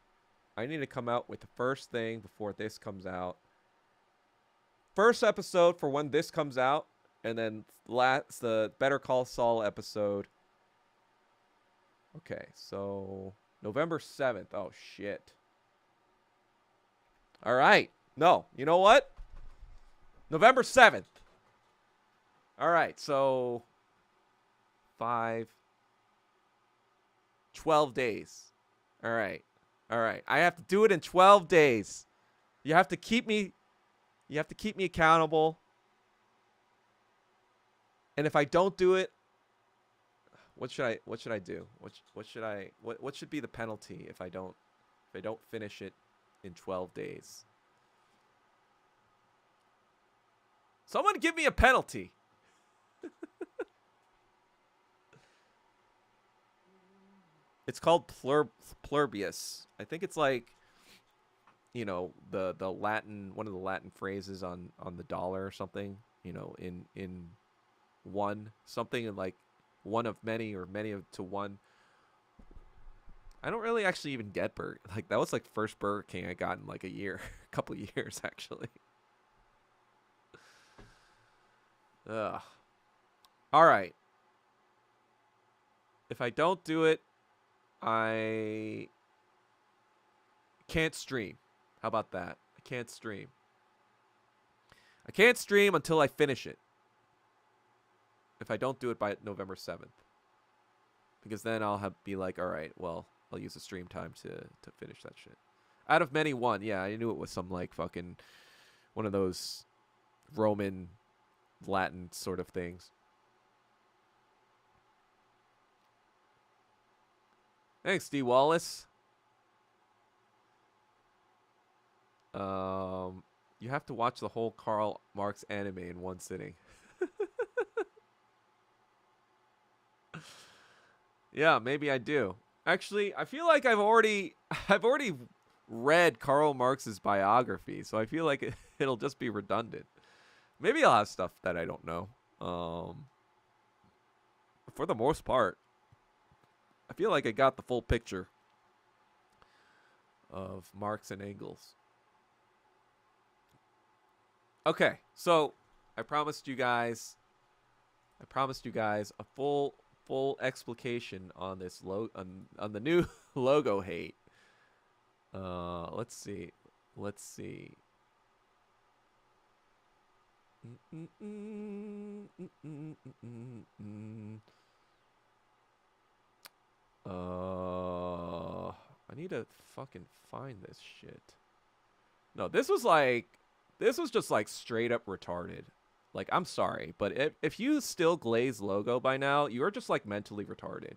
S1: I need to come out with the first thing before this comes out. First episode for when this comes out. And then the Better Call Saul episode. Okay, so... November 7th. Oh, shit. All right. No, you know what? November 7th. All right, so 12 days. All right. I have to do it in 12 days. You have to keep me accountable. And if I don't do it, what should I do? What should be the penalty if I don't finish it in 12 days? Someone give me a penalty. It's called plurbius. I think it's like, the Latin, one of the Latin phrases on the dollar or something, in one, something in like one of many or many of to one. I don't really actually even get burger. Like, that was like the first Burger King I got in like a couple years actually. Ugh. All right. If I don't do it, I can't stream. How about that? I can't stream. I can't stream until I finish it. If I don't do it by November 7th. Because then I'll be like, all right, well, I'll use the stream time to finish that shit. Out of many, one. Yeah, I knew it was some like fucking one of those Roman Latin sort of things. Thanks, D. Wallace. You have to watch the whole Karl Marx anime in one sitting. Yeah, maybe I do. Actually, I feel like I've already read Karl Marx's biography, so I feel like it'll just be redundant. Maybe I'll have stuff that I don't know. For the most part, I feel like I got the full picture of Marx and Engels. Okay, so I promised you guys a full explication on this on the new logo hate. Let's see. I need to fucking find this shit. No, this was just like straight up retarded. Like, I'm sorry, but if you still glaze logo by now, you are just like mentally retarded.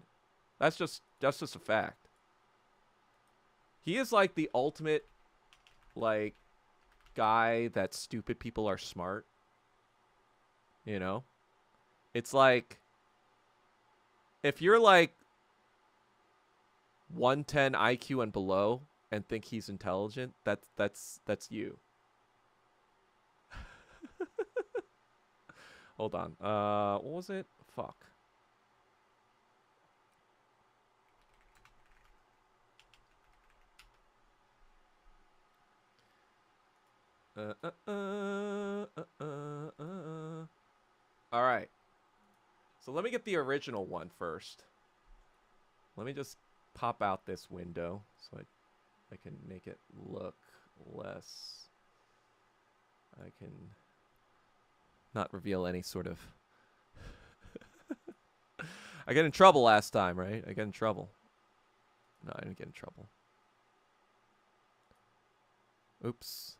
S1: That's just a fact. He is like the ultimate like guy that stupid people are smart. You know? It's like if you're like 110 IQ and below and think he's intelligent, that's you. Hold on. What was it? Fuck. All right. So let me get the original one first. Let me just pop out this window so I can make it look less. I can not reveal any sort of... I get in trouble last time, right? I get in trouble. No, I didn't get in trouble. Oops.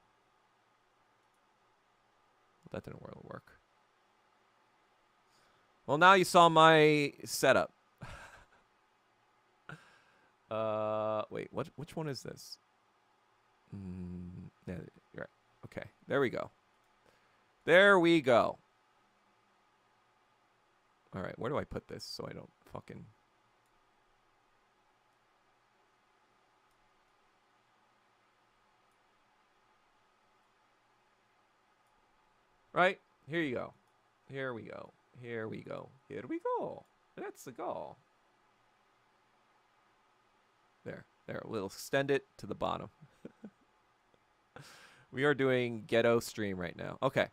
S1: That didn't really work. Well, now you saw my setup. Wait, which one is this? Yeah, you're right. Okay, there we go. There we go. All right, where do I put this so I don't fucking... Right, here you go. Here we go. Here we go. Here we go. That's the goal. There. We'll extend it to the bottom. We are doing ghetto stream right now. Okay.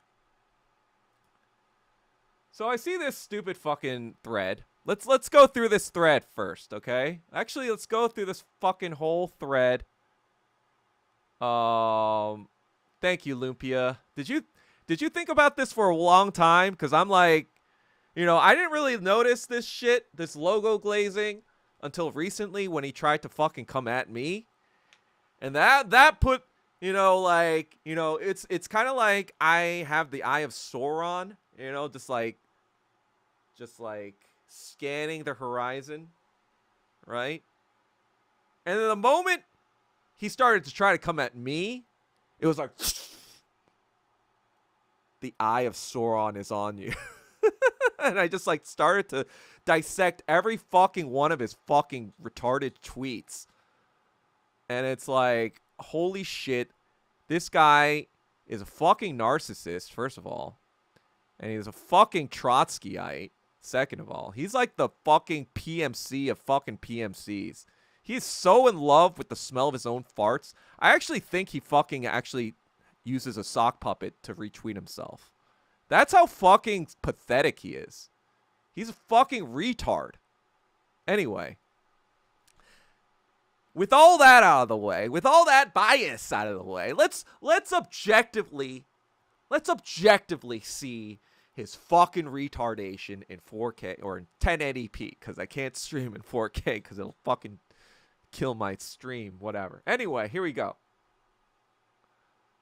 S1: So I see this stupid fucking thread. Let's go through this thread first, okay? Actually, let's go through this fucking whole thread. Thank you, Lumpia. Did you think about this for a long time? Because I'm like, you know, I didn't really notice this shit, this logo glazing, until recently when he tried to fucking come at me. And that put, you know, like, you know, it's kind of like I have the Eye of Sauron, you know, just like scanning the horizon, right? And then the moment he started to try to come at me, it was like, the Eye of Sauron is on you. And I just like started to dissect every fucking one of his fucking retarded tweets. And it's like, holy shit, this guy is a fucking narcissist, first of all. And he's a fucking Trotskyite, second of all. He's like the fucking PMC of fucking PMCs. He's so in love with the smell of his own farts. I actually think he fucking actually uses a sock puppet to retweet himself. That's how fucking pathetic he is. He's a fucking retard. Anyway. With all that out of the way, with all that bias out of the way, let's objectively see his fucking retardation in 4K or in 1080p, because I can't stream in 4K because it'll fucking kill my stream, whatever. Anyway, here we go.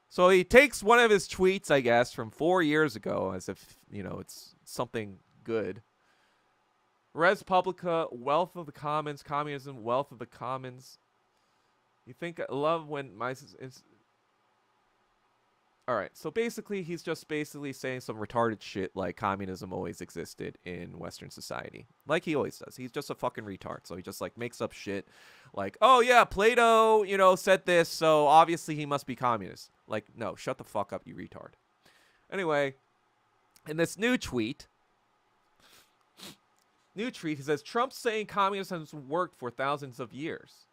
S1: So he takes one of his tweets, I guess, from 4 years ago, as if, you know, it's something good. Res Publica, wealth of the commons, communism, wealth of the commons. You think I love when my... Alright, so basically, he's just basically saying some retarded shit like communism always existed in Western society. Like he always does. He's just a fucking retard. So he just like makes up shit like, oh yeah, Plato, you know, said this, so obviously he must be communist. Like, no, shut the fuck up, you retard. Anyway, in this new tweet, he says, Trump's saying communism has worked for thousands of years.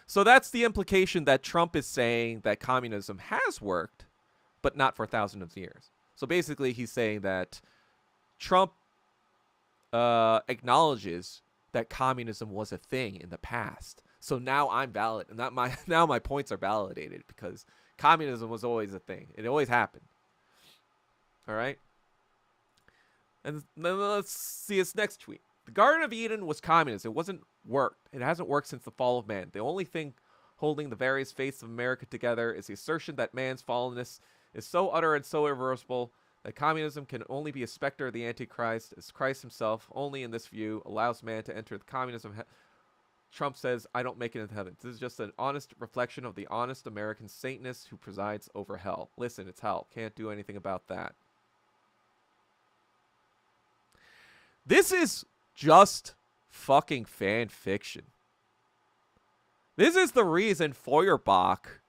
S1: So that's the implication that Trump is saying that communism has worked, but not for thousands of years. So basically, he's saying that Trump acknowledges that communism was a thing in the past. So now I'm valid, and now my points are validated because Communism was always a thing. It always happened. All right? And then let's see his next tweet. The Garden of Eden was communism. It wasn't worked. It hasn't worked since the fall of man. The only thing holding the various faiths of America together is the assertion that man's fallenness is so utter and so irreversible that communism can only be a specter of the Antichrist, as Christ himself, only in this view, allows man to enter the communism. Trump says, I don't make it into heaven. This is just an honest reflection of the honest American Satanist who presides over hell. Listen, it's hell. Can't do anything about that. This is just fucking fan fiction. This is the reason Feuerbach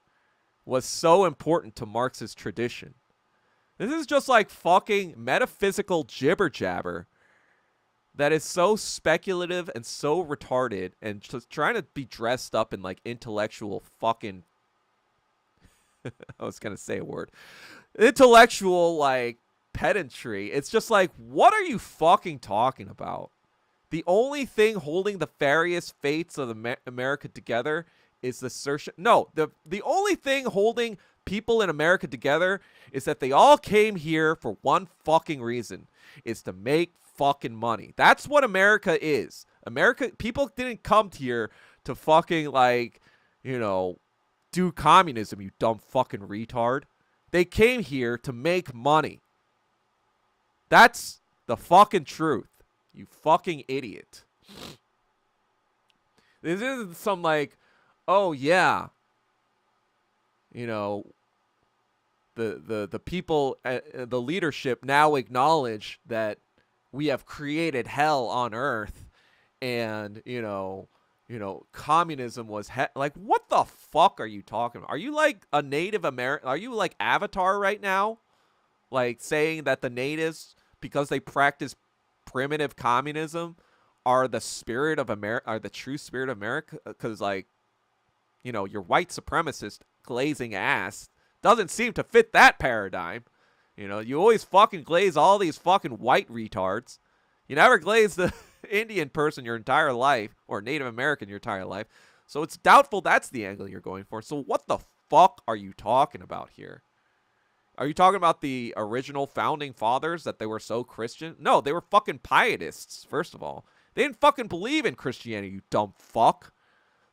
S1: was so important to Marx's tradition. This is just like fucking metaphysical jibber jabber that is so speculative and so retarded and just trying to be dressed up in like intellectual fucking I was gonna say a word. Intellectual like pedantry. It's just like, what are you fucking talking about? The only thing holding the various fates of America together is the assertion. No, the only thing holding people in America together is that they all came here for one fucking reason. Is to make fucking money. That's what America is. America, people didn't come here to fucking like, you know, do communism, you dumb fucking retard. They came here to make money. That's the fucking truth. You fucking idiot. This isn't some like, oh yeah, you know, the people, the leadership now acknowledge that we have created hell on earth, and you know, communism was like, what the fuck are you talking about? Are you like a Native American? Are you like Avatar right now? Like saying that the natives, because they practice primitive communism, are the spirit of America, are the true spirit of America? Because like, you know, your white supremacist glazing ass doesn't seem to fit that paradigm. You know, you always fucking glaze all these fucking white retards. You never glaze the Indian person your entire life, or Native American your entire life. So it's doubtful that's the angle you're going for. So what the fuck are you talking about here? Are you talking about the original founding fathers, that they were so Christian? No, they were fucking pietists, first of all. They didn't fucking believe in Christianity, you dumb fuck.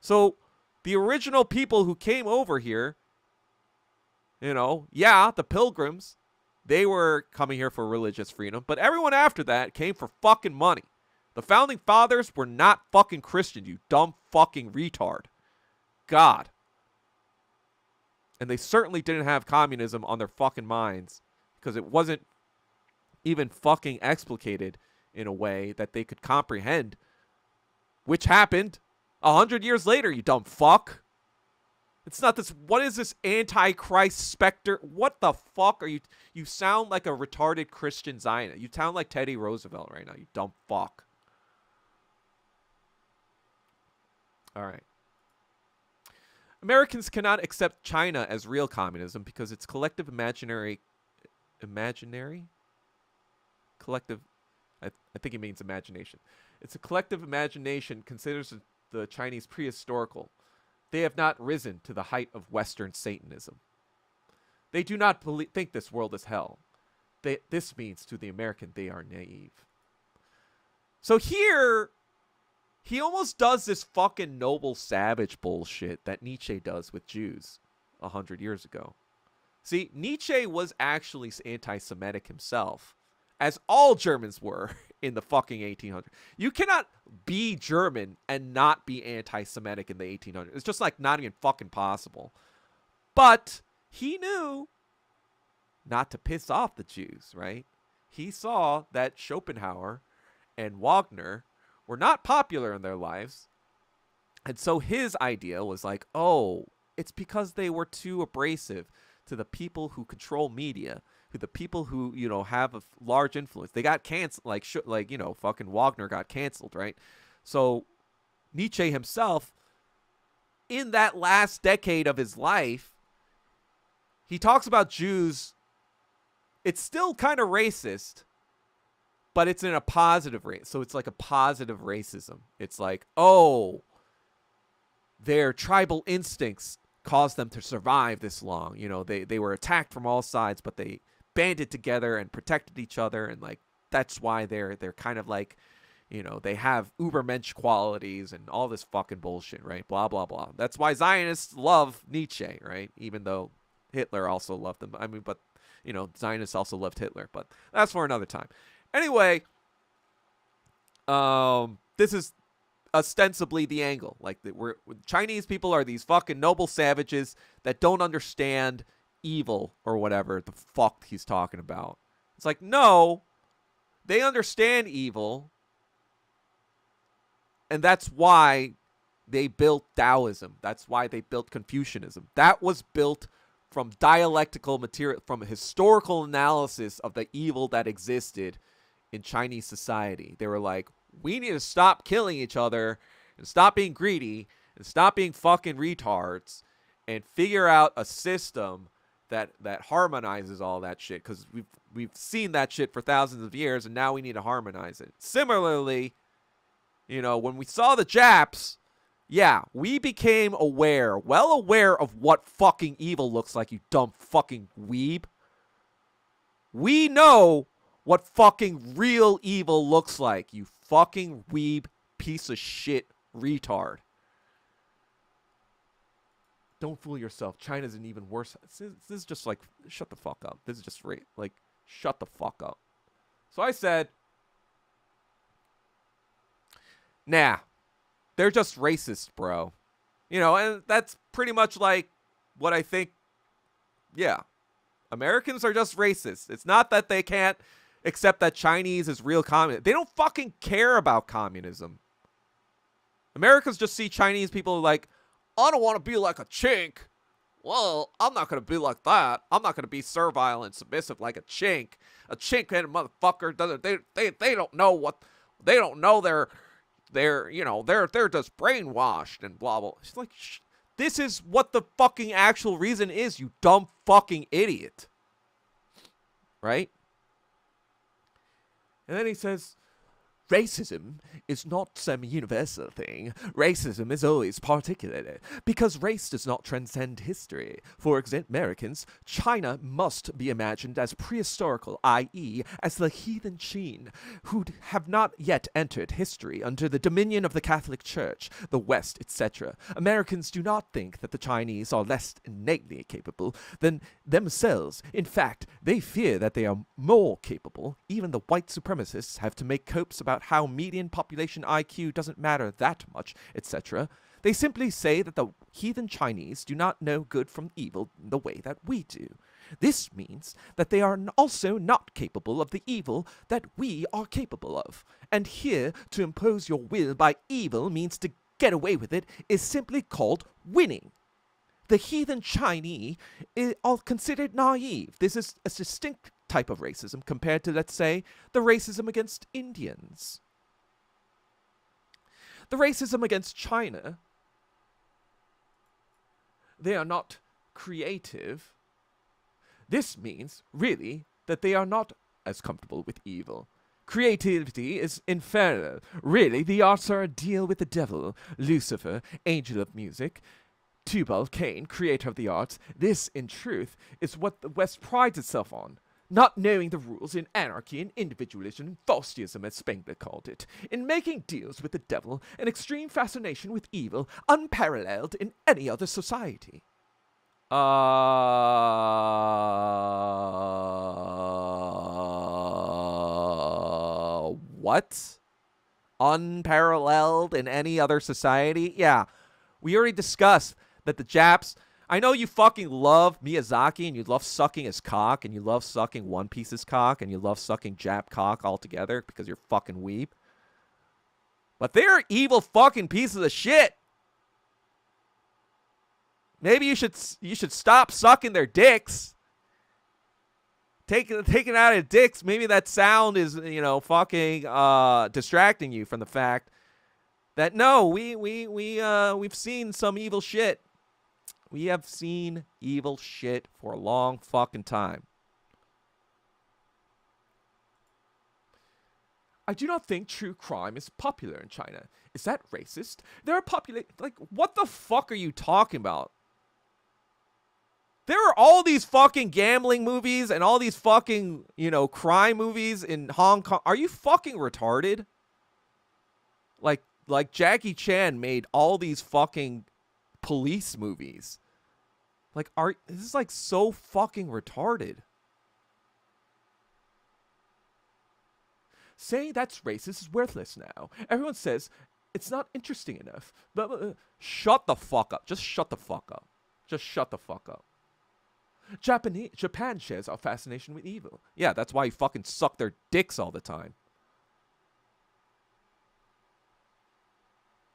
S1: So the original people who came over here, you know, yeah, the pilgrims, they were coming here for religious freedom, but everyone after that came for fucking money. The founding fathers were not fucking Christian, you dumb fucking retard. God. And they certainly didn't have communism on their fucking minds, because it wasn't even fucking explicated in a way that they could comprehend, which happened 100 years later, you dumb fuck. It's not this, what is this Antichrist specter? What the fuck are you? You sound like a retarded Christian Zionist. You sound like Teddy Roosevelt right now, you dumb fuck. All right. Americans cannot accept China as real communism because its collective collective, I think he means imagination. It's a collective imagination considers the Chinese prehistorical. They have not risen to the height of Western Satanism. They do not think this world is hell. This means to the American they are naive. So here, he almost does this fucking noble savage bullshit that Nietzsche does with Jews 100 years ago. See, Nietzsche was actually anti-Semitic himself, as all Germans were in the fucking 1800s. You cannot be German and not be anti-Semitic in the 1800s. It's just like not even fucking possible. But he knew not to piss off the Jews, right? He saw that Schopenhauer and Wagner were not popular in their lives. And so his idea was like, oh, it's because they were too abrasive to the people who control media, to the people who, you know, have a large influence. They got canceled, like, you know, fucking Wagner got canceled, right? So Nietzsche himself, in that last decade of his life, he talks about Jews. It's still kind of racist, but it's in a positive race. So it's like a positive racism. It's like, oh, their tribal instincts caused them to survive this long. You know, they were attacked from all sides, but they banded together and protected each other, and like that's why they're kind of like, you know, they have ubermensch qualities and all this fucking bullshit, right? Blah blah blah. That's why Zionists love Nietzsche, right? Even though Hitler also loved them. I mean, but you know, Zionists also loved Hitler, but that's for another time. Anyway, this is ostensibly the angle. Like, Chinese people are these fucking noble savages that don't understand evil or whatever the fuck he's talking about. It's like, no, they understand evil, and that's why they built Taoism. That's why they built Confucianism. That was built from dialectical material, from a historical analysis of the evil that existed in Chinese society. They were like, we need to stop killing each other and stop being greedy and stop being fucking retards and figure out a system that harmonizes all that shit, because we've seen that shit for thousands of years, and now we need to harmonize it. Similarly, you know, when we saw the Japs, yeah, we became well aware of what fucking evil looks like, you dumb fucking weeb. We know what fucking real evil looks like, you fucking weeb piece of shit retard. Don't fool yourself. China's an even worse. This is just like, shut the fuck up. This is just like, shut the fuck up. So I said, nah, they're just racist, bro. You know, and that's pretty much like what I think. Yeah, Americans are just racist. It's not that they can't accept that Chinese is real communist. They don't fucking care about communism. Americans just see Chinese people like, I don't want to be like a chink. Well, I'm not going to be like that. I'm not going to be servile and submissive like a chink. A chink-headed motherfucker doesn't, they don't know what, they don't know they're you know, they're just brainwashed and blah, blah. It's like, this is what the fucking actual reason is, you dumb fucking idiot. Right? And then he says, racism is not some universal thing. Racism is always particulated, because race does not transcend history. For Americans, China must be imagined as prehistorical, i.e., as the heathen Qin, who have not yet entered history under the dominion of the Catholic Church, the West, etc. Americans do not think that the Chinese are less innately capable than themselves. In fact, they fear that they are more capable. Even the white supremacists have to make copes about how median population IQ doesn't matter that much, etc. They simply say that the heathen Chinese do not know good from evil in the way that we do. This means that they are also not capable of the evil that we are capable of. And here, to impose your will by evil means to get away with it is simply called winning. The heathen Chinese are considered naive. This is a distinct type of racism compared to, let's say, the racism against Indians. The racism against China, they are not creative. This means, really, that they are not as comfortable with evil. Creativity is infernal. Really, the arts are a deal with the devil. Lucifer, angel of music, Tubal Cain, creator of the arts. This, in truth, is what the West prides itself on. Not knowing the rules in anarchy and individualism and Faustianism, as Spengler called it. In making deals with the devil, an extreme fascination with evil, unparalleled in any other society. What? Unparalleled in any other society? Yeah, we already discussed that the Japs, I know you fucking love Miyazaki and you love sucking his cock and you love sucking One Piece's cock and you love sucking Jap cock altogether because you're fucking weeb. But they're evil fucking pieces of shit. Maybe you should stop sucking their dicks. Taking out of dicks, maybe that sound is, you know, fucking distracting you from the fact that no, we've seen some evil shit. We have seen evil shit for a long fucking time. I do not think true crime is popular in China. Is that racist? There are like, what the fuck are you talking about? There are all these fucking gambling movies and all these fucking, crime movies in Hong Kong. Are you fucking retarded? Like Jackie Chan made all these fucking police movies. Like, this is like so fucking retarded. Saying that's racist is worthless now. Everyone says it's not interesting enough. But shut the fuck up. Just shut the fuck up. Just shut the fuck up. Japan shares our fascination with evil. Yeah, that's why you fucking suck their dicks all the time.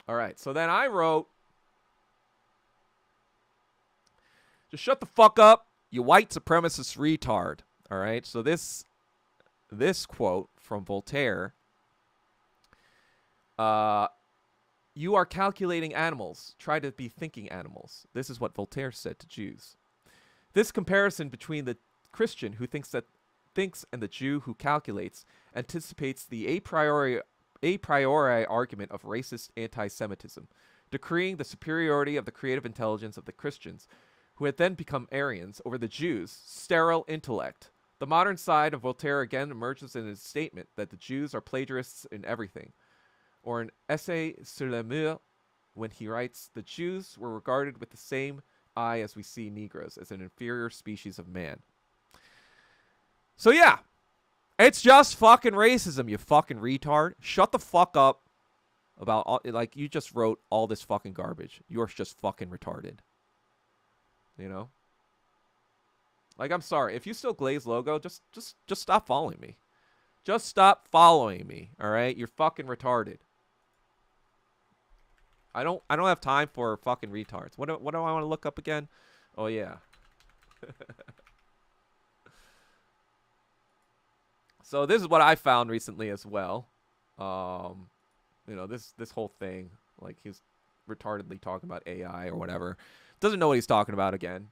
S1: All right, so then I wrote, just shut the fuck up, you white supremacist retard. All right, so this quote from Voltaire, you are calculating animals. Try to be thinking animals. This is what Voltaire said to Jews. This comparison between the Christian who thinks and the Jew who calculates anticipates the a priori argument of racist anti-Semitism, decreeing the superiority of the creative intelligence of the Christians, who had then become Aryans, over the Jews' sterile intellect. The modern side of Voltaire again emerges in his statement that the Jews are plagiarists in everything, or in Essai sur le Mur, when he writes, the Jews were regarded with the same eye as we see Negroes, as an inferior species of man. So yeah, it's just fucking racism, you fucking retard. Shut the fuck up about all, like, you just wrote all this fucking garbage. You're just fucking retarded. You know? Like, I'm sorry. If you still glaze logo, just stop following me. Just stop following me, all right? You're fucking retarded. I don't have time for fucking retards. What do I want to look up again? Oh yeah. So this is what I found recently as well. This whole thing, like, he's retardedly talking about AI or whatever. Doesn't know what he's talking about again.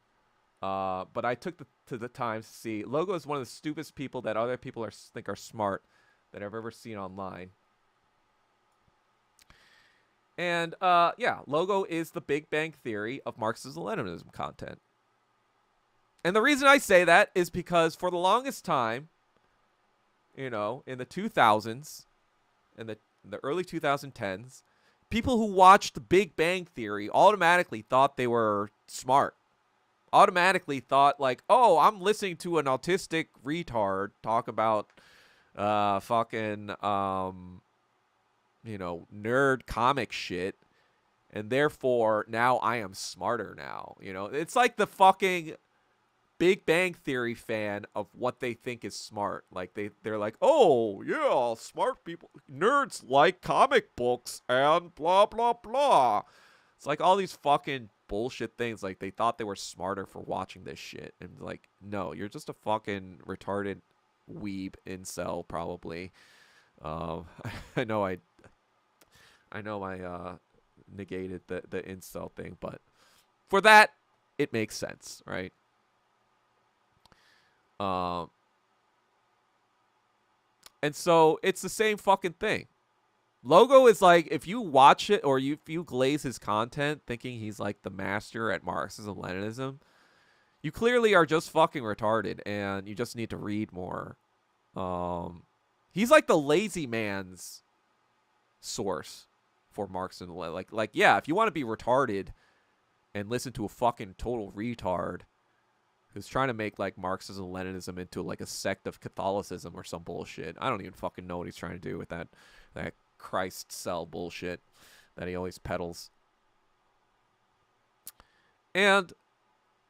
S1: But I took the time to see. Logo is one of the stupidest people that other people think are smart that I've ever seen online. And, Logo is the Big Bang Theory of Marxism-Leninism content. And the reason I say that is because for the longest time, in the 2000s, in the early 2010s, people who watched the Big Bang Theory automatically thought they were smart. Automatically thought, like, oh, I'm listening to an autistic retard talk about nerd comic shit, and therefore now I am smarter now. It's like the fucking Big Bang Theory fan of what they think is smart. Like, they're like, oh yeah, smart people, nerds like comic books and blah blah blah. It's like all these fucking bullshit things. Like, they thought they were smarter for watching this shit, and like, no, you're just a fucking retarded weeb incel probably. I know I negated the incel thing, but for that, it makes sense, right? And so it's the same fucking thing. Logo is like, if you watch it or if you glaze his content thinking he's like the master at Marxism-Leninism, you clearly are just fucking retarded, and you just need to read more. He's like the lazy man's source for Marxism. Like, yeah, if you want to be retarded and listen to a fucking total retard who's trying to make like Marxism-Leninism into like a sect of Catholicism or some bullshit. I don't even fucking know what he's trying to do with that Christ cell bullshit that he always peddles. And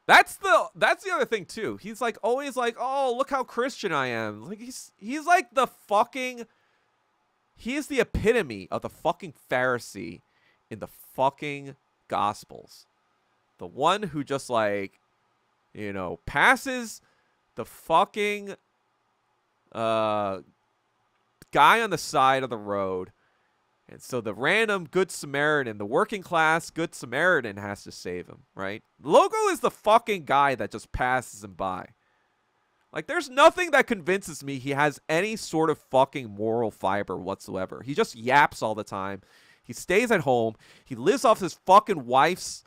S1: that's the other thing too. He's like always like, oh, look how Christian I am. Like, he's like the fucking, he is the epitome of the fucking Pharisee in the fucking Gospels. The one who just like, passes the fucking guy on the side of the road. And so the random Good Samaritan, the working class Good Samaritan, has to save him, right? Logo is the fucking guy that just passes him by. Like, there's nothing that convinces me he has any sort of fucking moral fiber whatsoever. He just yaps all the time. He stays at home. He lives off his fucking wife's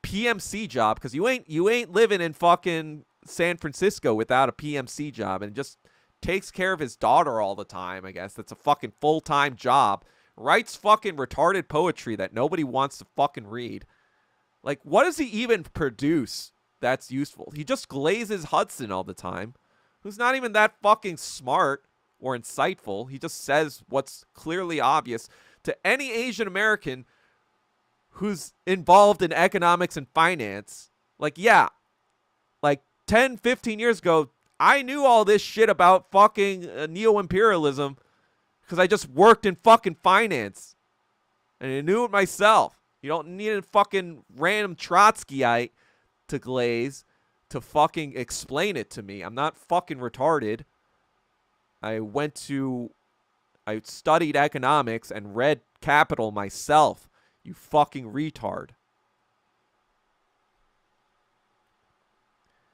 S1: PMC job, because you ain't living in fucking San Francisco without a PMC job, and just takes care of his daughter all the time, I guess. That's a fucking full-time job. Writes fucking retarded poetry that nobody wants to fucking read. Like, what does he even produce that's useful? He just glazes Hudson all the time, who's not even that fucking smart or insightful. He just says what's clearly obvious to any Asian American who's involved in economics and finance. Like, yeah, like 10, 15 years ago, I knew all this shit about fucking neo-imperialism because I just worked in fucking finance. And I knew it myself. You don't need a fucking random Trotskyite to glaze to fucking explain it to me. I'm not fucking retarded. I studied economics and read Capital myself. You fucking retard.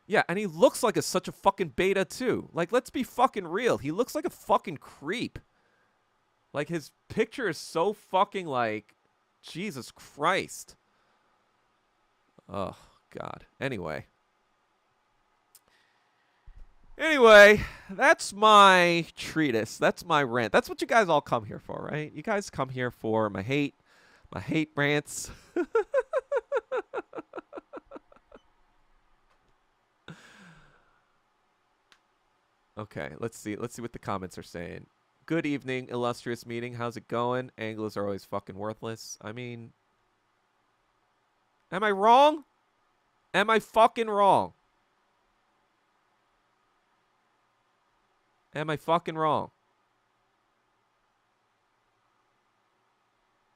S1: Yeah, and he looks like such a fucking beta too. Like, let's be fucking real. He looks like a fucking creep. Like, his picture is so fucking like, Jesus Christ. Oh, God. Anyway, that's my treatise. That's my rant. That's what you guys all come here for, right? You guys come here for my hate rants. Okay, let's see what the comments are saying. Good evening, illustrious meeting. How's it going? Anglos are always fucking worthless. I mean, am I wrong? Am I fucking wrong? Am I fucking wrong?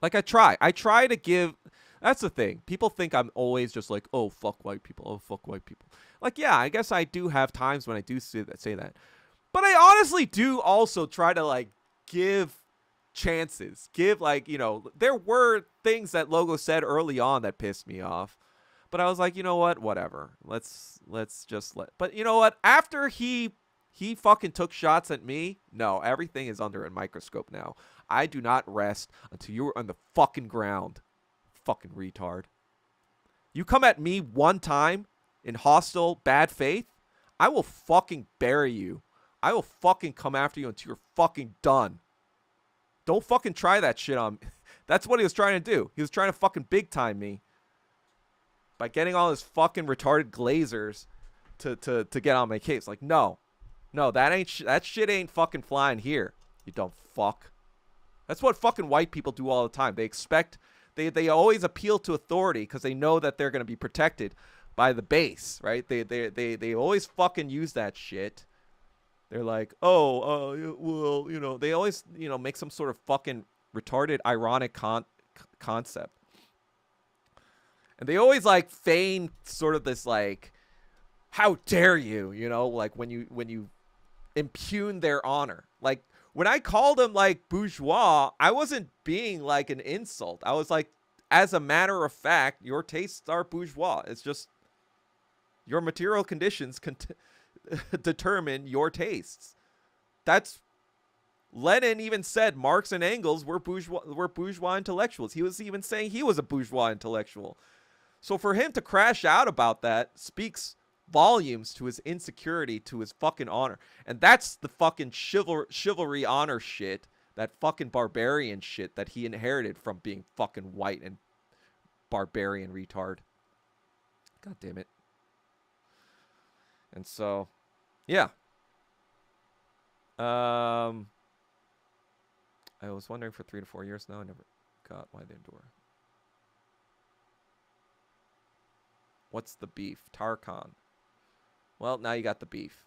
S1: Like, I try to give. That's the thing. People think I'm always just like, oh, fuck white people. Oh, fuck white people. Like, yeah, I guess I do have times when I do say that. But I honestly do also try to, like, give chances. Give, like, you know, there were things that Logo said early on that pissed me off. But I was like, you know what? Whatever. Let's just let. But you know what? After he fucking took shots at me, no, everything is under a microscope now. I do not rest until you're on the fucking ground. Fucking retard. You come at me one time in hostile bad faith, I will fucking bury you. I will fucking come after you until you're fucking done. Don't fucking try that shit on me. That's what he was trying to do. He was trying to fucking big time me by getting all his fucking retarded glazers to get on my case. Like, no, that shit ain't fucking flying here. You dumb fuck. That's what fucking white people do all the time. They expect, they always appeal to authority because they know that they're going to be protected by the base, right? They always fucking use that shit. They're like, oh, well, you know, they always, you know, make some sort of fucking retarded, ironic concept. And they always, like, feign sort of this, like, how dare you, you know, like, when you impugn their honor. Like, when I called them, like, bourgeois, I wasn't being, like, an insult. I was like, as a matter of fact, your tastes are bourgeois. It's just your material conditions determine your tastes. That's Lenin even said Marx and Engels were bourgeois intellectuals. He was even saying he was a bourgeois intellectual. So for him to crash out about that speaks volumes to his insecurity, to his fucking honor. And that's the fucking chivalry honor shit, that fucking barbarian shit that he inherited from being fucking white and barbarian retard. God damn it. And so, yeah. I was wondering for 3 to 4 years now. I never got why they endure. What's the beef? Tarkhan. Well, now you got the beef.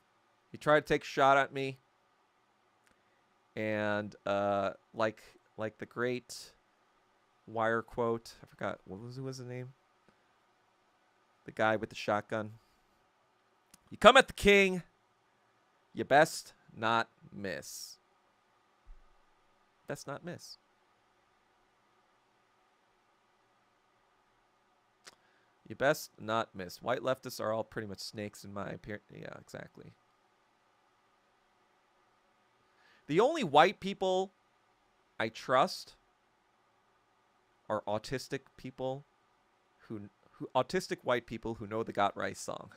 S1: He tried to take a shot at me. And like the great Wire quote. I forgot. What was his name? The guy with the shotgun. You come at the king, you best not miss. Best not miss. You best not miss. White leftists are all pretty much snakes in my opinion. Yeah, exactly. The only white people I trust are autistic people autistic white people who know the Got Rice song.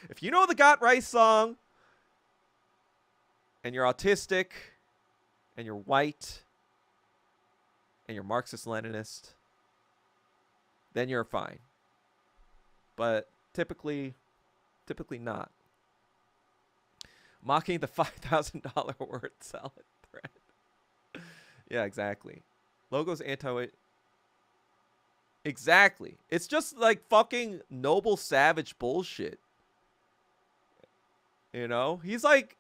S1: If you know the Got Rice song and you're autistic and you're white and you're Marxist-Leninist, then you're fine. But typically not. Mocking the $5,000 word salad thread. Yeah, exactly. Logo's anti-white. Exactly. It's just like fucking noble savage bullshit. You know? He's like,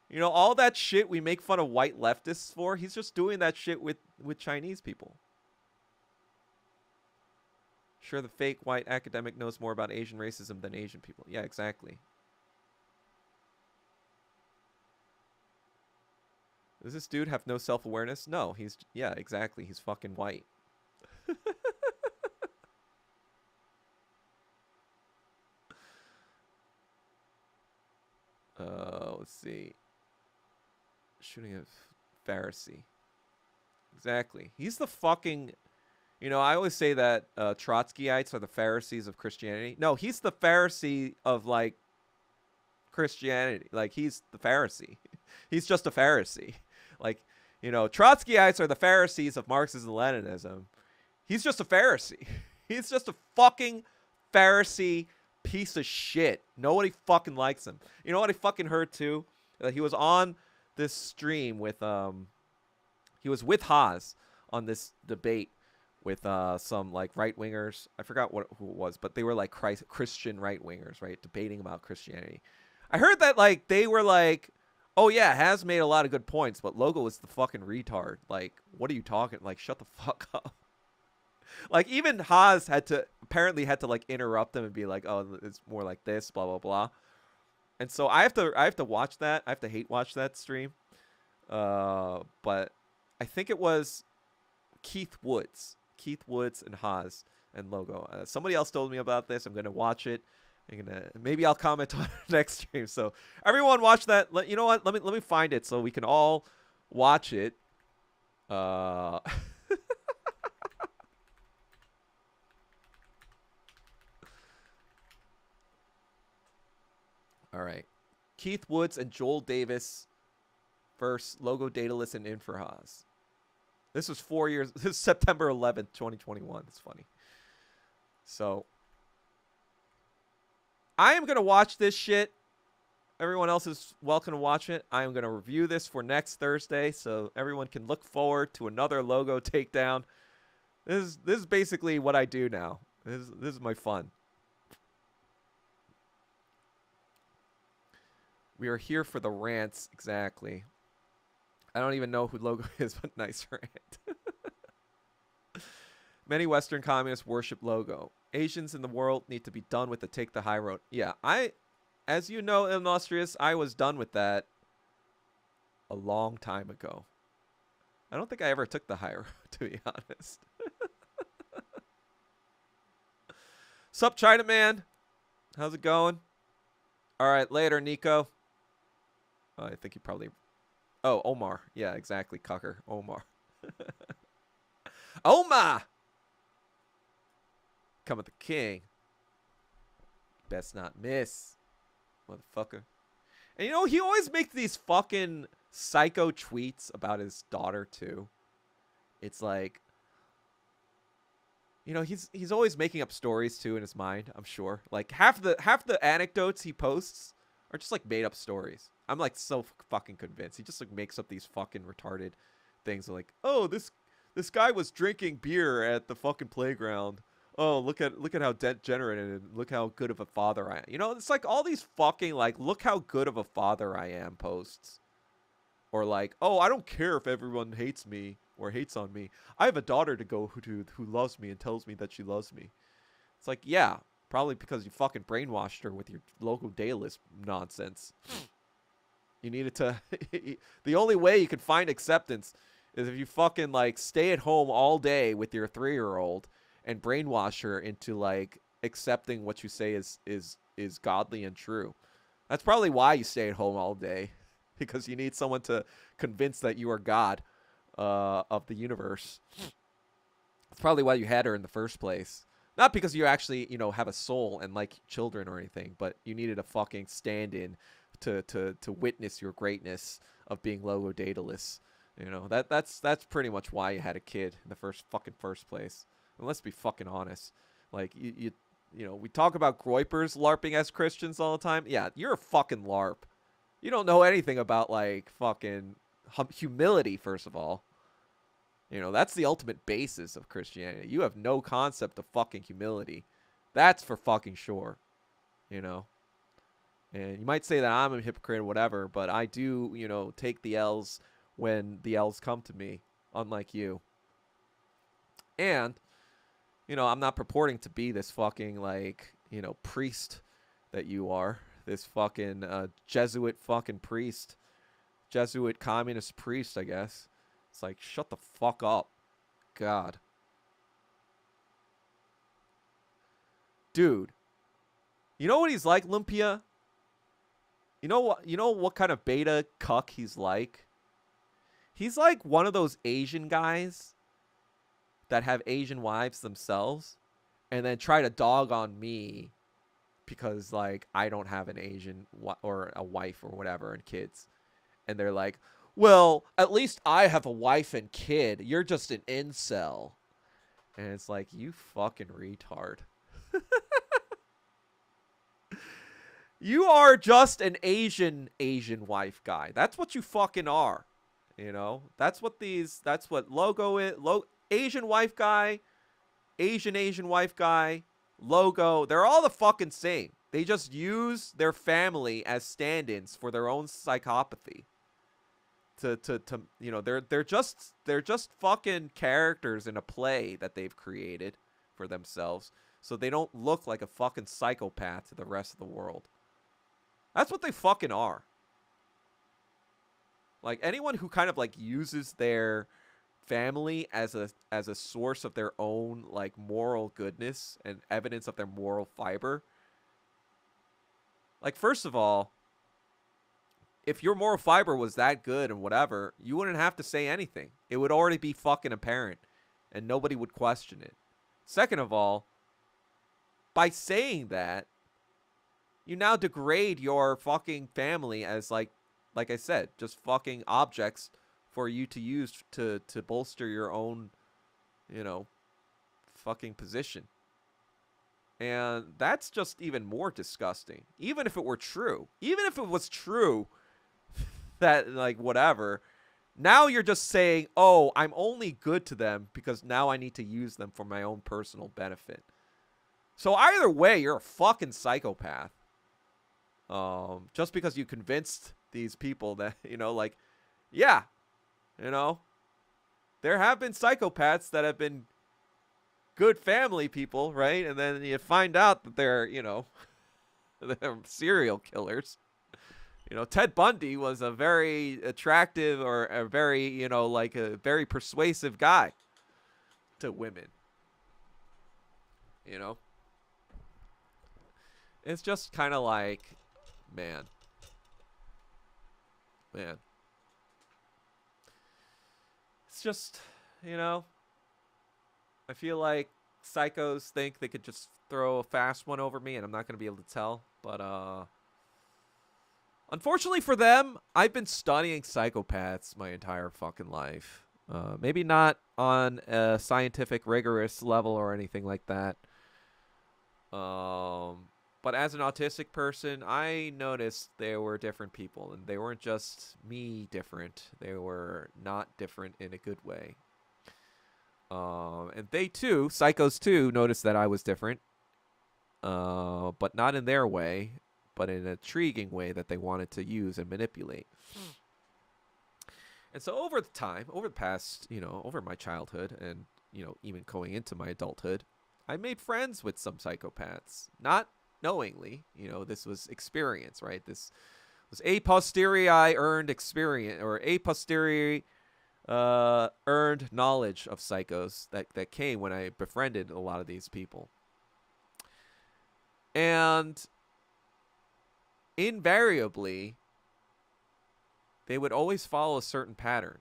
S1: you know, all that shit we make fun of white leftists for, he's just doing that shit with Chinese people. Sure, the fake white academic knows more about Asian racism than Asian people. Yeah, exactly. Does this dude have no self-awareness? No, yeah, exactly. He's fucking white. Let's see. Shooting a Pharisee. Exactly. He's the fucking... You know, I always say that Trotskyites are the Pharisees of Christianity. No, he's the Pharisee of, like, Christianity. Like, he's the Pharisee. He's just a Pharisee. Like, you know, Trotskyites are the Pharisees of Marxism and Leninism. He's just a Pharisee. He's just a fucking Pharisee piece of shit. Nobody fucking likes him. You know what I fucking heard, too? That he was on this stream with, he was with Haas on this debate with some like right-wingers. I forgot who it was, but they were like Christian right-wingers, right? Debating about Christianity. I heard that like they were like, oh yeah, Has made a lot of good points, but Logo is the fucking retard. Like, what are you talking? Like, shut the fuck up. Like, even Haas apparently had to like interrupt them and be like, oh, it's more like this, blah, blah, blah. And so I have to watch that. I have to hate watch that stream. But I think it was Keith Woods and Haas and Logo. Somebody else told me about this. I'm gonna watch it. Maybe I'll comment on it next stream. So everyone watch that. You know what? Let me find it so we can all watch it. All right. Keith Woods and Joel Davis versus Logo, Daedalus, and In for Haas. This was 4 years. This is September 11th, 2021. It's funny. So I am going to watch this shit. Everyone else is welcome to watch it. I am going to review this for next Thursday, so everyone can look forward to another Logo takedown. This is basically what I do now. This is my fun. We are here for the rants, exactly. I don't even know who Logo is, but nice rant. Many Western communists worship Logo. Asians in the world need to be done with the take the high road. Yeah, as you know, Illustrious, I was done with that a long time ago. I don't think I ever took the high road, to be honest. Sup, Chinaman? How's it going? All right, later, Nico. I think he probably... Oh, Omar. Yeah, exactly, Cucker. Omar. Omar! Come at the king. Best not miss. Motherfucker. And you know, he always makes these fucking psycho tweets about his daughter, too. It's like... You know, he's always making up stories, too, in his mind, I'm sure. Like, half the anecdotes he posts are just, like, made-up stories. I'm, like, so fucking convinced. He just, like, makes up these fucking retarded things. Like, oh, this guy was drinking beer at the fucking playground. Oh, look at how degenerate and look how good of a father I am. You know, it's like all these fucking, like, look how good of a father I am posts. Or, like, oh, I don't care if everyone hates me or hates on me. I have a daughter to go to who loves me and tells me that she loves me. It's like, yeah, probably because you fucking brainwashed her with your local daylist nonsense. You needed to... The only way you can find acceptance is if you fucking, like, stay at home all day with your 3-year-old and brainwash her into, like, accepting what you say is godly and true. That's probably why you stay at home all day. Because you need someone to convince that you are God of the universe. That's probably why you had her in the first place. Not because you actually, have a soul and like children or anything, but you needed a fucking stand-in to witness your greatness of being logo dataless. That's pretty much why you had a kid in the first place. And let's be fucking honest. Like we talk about groypers LARPing as Christians all the time. Yeah, you're a fucking LARP. You don't know anything about like fucking humility, first of all. That's the ultimate basis of Christianity. You have no concept of fucking humility. That's for fucking sure. And you might say that I'm a hypocrite or whatever, but I do, take the L's when the L's come to me, unlike you. And, I'm not purporting to be this fucking, like, priest that you are. This fucking Jesuit fucking priest. Jesuit communist priest, I guess. It's like, shut the fuck up. God. Dude. You know what he's like, Lumpia? You know what kind of beta cuck he's like? He's like one of those Asian guys that have Asian wives themselves and then try to dog on me because, like, I don't have an Asian or a wife or whatever and kids. And they're like, well, at least I have a wife and kid. You're just an incel. And it's like, you fucking retard. You are just an Asian wife guy. That's what you fucking are. That's what logo is. Asian wife guy, Asian wife guy, logo. They're all the fucking same. They just use their family as stand-ins for their own psychopathy. They're just fucking characters in a play that they've created for themselves, so they don't look like a fucking psychopath to the rest of the world. That's what they fucking are. Like, anyone who kind of like uses their family as a source of their own like moral goodness and evidence of their moral fiber. Like, first of all, if your moral fiber was that good and whatever, you wouldn't have to say anything. It would already be fucking apparent and nobody would question it. Second of all, by saying that, you now degrade your fucking family as like I said, just fucking objects for you to use to bolster your own, fucking position. And that's just even more disgusting. Even if it were true. Even if it was true that, like, whatever. Now you're just saying, oh, I'm only good to them because now I need to use them for my own personal benefit. So either way, you're a fucking psychopath. Just because you convinced these people that, yeah, there have been psychopaths that have been good family people, right? And then you find out that they're they're serial killers. Ted Bundy was a very attractive or a very, a very persuasive guy to women. It's just kind of like, man. It's just, I feel like psychos think they could just throw a fast one over me and I'm not going to be able to tell. But, unfortunately for them, I've been studying psychopaths my entire fucking life. Maybe not on a scientific, rigorous level or anything like that. But as an autistic person, I noticed there were different people, and they weren't just me different. They were not different in a good way. And they too, psychos too, noticed that I was different. But not in their way, but in an intriguing way that they wanted to use and manipulate. And so over the past, over my childhood and, even going into my adulthood, I made friends with some psychopaths. Not knowingly, this was experience, right? This was a posteriori earned experience, or a posteriori earned knowledge of psychos that came when I befriended a lot of these people. And invariably, they would always follow a certain pattern.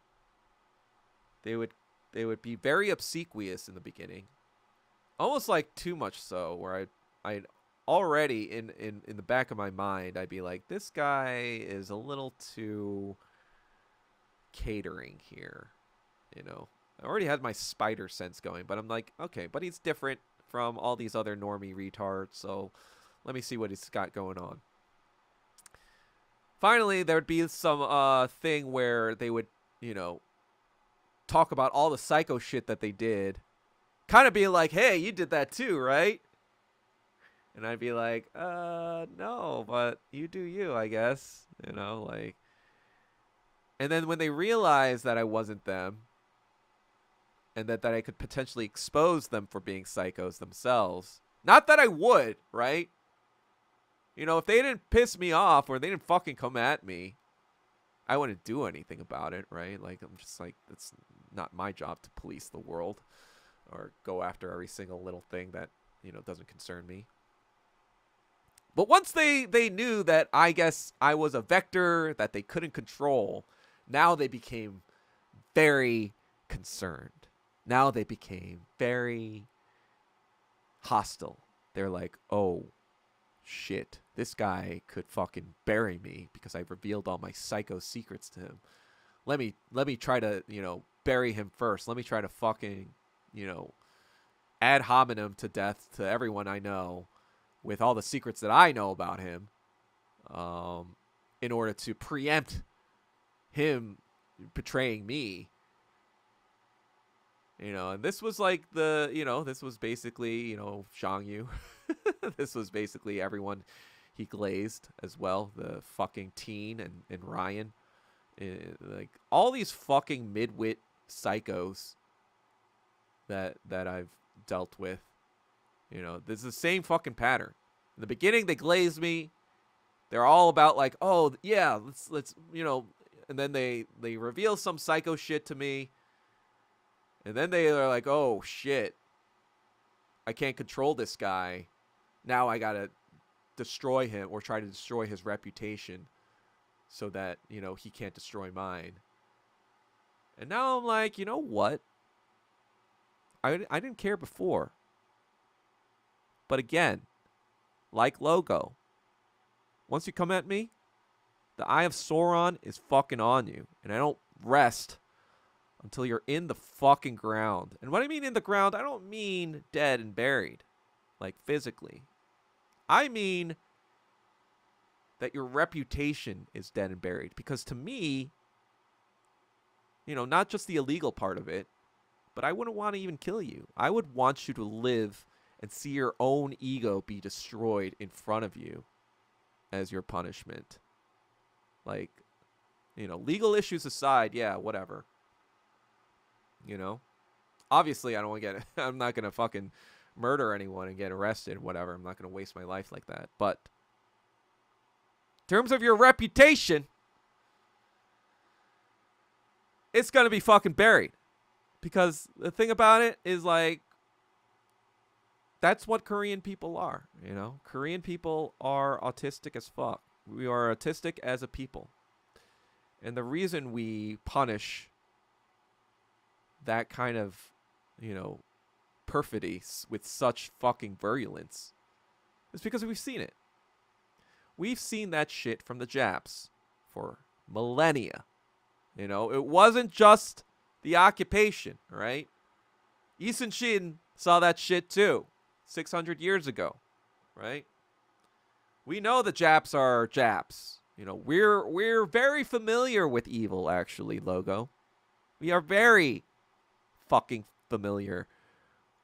S1: They would be very obsequious in the beginning. almost like too much so, where I already in the back of my mind, I'd be like, this guy is a little too catering here, you know. I already had my spider sense going, but I'm like, okay, but he's different from all these other normie retards, so let me see what he's got going on. Finally, there would be some thing where they would, you know, talk about all the psycho shit that they did. Kind of be like, hey, you did that too, right? And I'd be like, no, but you do you, I guess. You know, like. And then when they realized that I wasn't them, and that I could potentially expose them for being psychos themselves, not that I would, right? You know, if they didn't piss me off or they didn't fucking come at me, I wouldn't do anything about it, right? Like, I'm just like, it's not my job to police the world or go after every single little thing that, you know, doesn't concern me. But once they knew that, I guess, I was a vector that they couldn't control, now they became very concerned. Now they became very hostile. They're like, oh, shit, this guy could fucking bury me because I revealed all my psycho secrets to him. Let me try to, you know, bury him first. Let me try to fucking, you know, ad hominem to death to everyone I know with all the secrets that I know about him, in order to preempt him betraying me. You know, and this was like the, you know, this was basically, you know, Zhang Yu. This was basically everyone he glazed as well. The fucking Teen and Ryan. Like, all these fucking midwit psychos that I've dealt with. You know, this is the same fucking pattern. In the beginning, they glazed me. They're all about like, oh, yeah, let's you know, and then they reveal some psycho shit to me. And then they are like, oh, shit. I can't control this guy. Now I got to destroy him or try to destroy his reputation so that, you know, he can't destroy mine. And now I'm like, you know what? I didn't care before. But again, like Logo, once you come at me, the Eye of Sauron is fucking on you. And I don't rest until you're in the fucking ground. And what I mean in the ground, I don't mean dead and buried, like physically. I mean that your reputation is dead and buried. Because to me, you know, not just the illegal part of it, but I wouldn't want to even kill you. I would want you to live and see your own ego be destroyed in front of you as your punishment. Like, you know, legal issues aside, yeah, whatever. You know, obviously I don't want to get, I'm not going to fucking murder anyone and get arrested, whatever. I'm not going to waste my life like that. But in terms of your reputation, it's going to be fucking buried. Because the thing about it is, like, that's what Korean people are, you know? Korean people are autistic as fuck. We are autistic as a people. And the reason we punish that kind of, you know, perfidy with such fucking virulence is because we've seen it. We've seen that shit from the Japs for millennia. You know, it wasn't just the occupation, right? Yi Sun-shin saw that shit too, 600 years ago, right? We know the Japs are Japs. You know, we're very familiar with evil, actually, Logo. We are very fucking familiar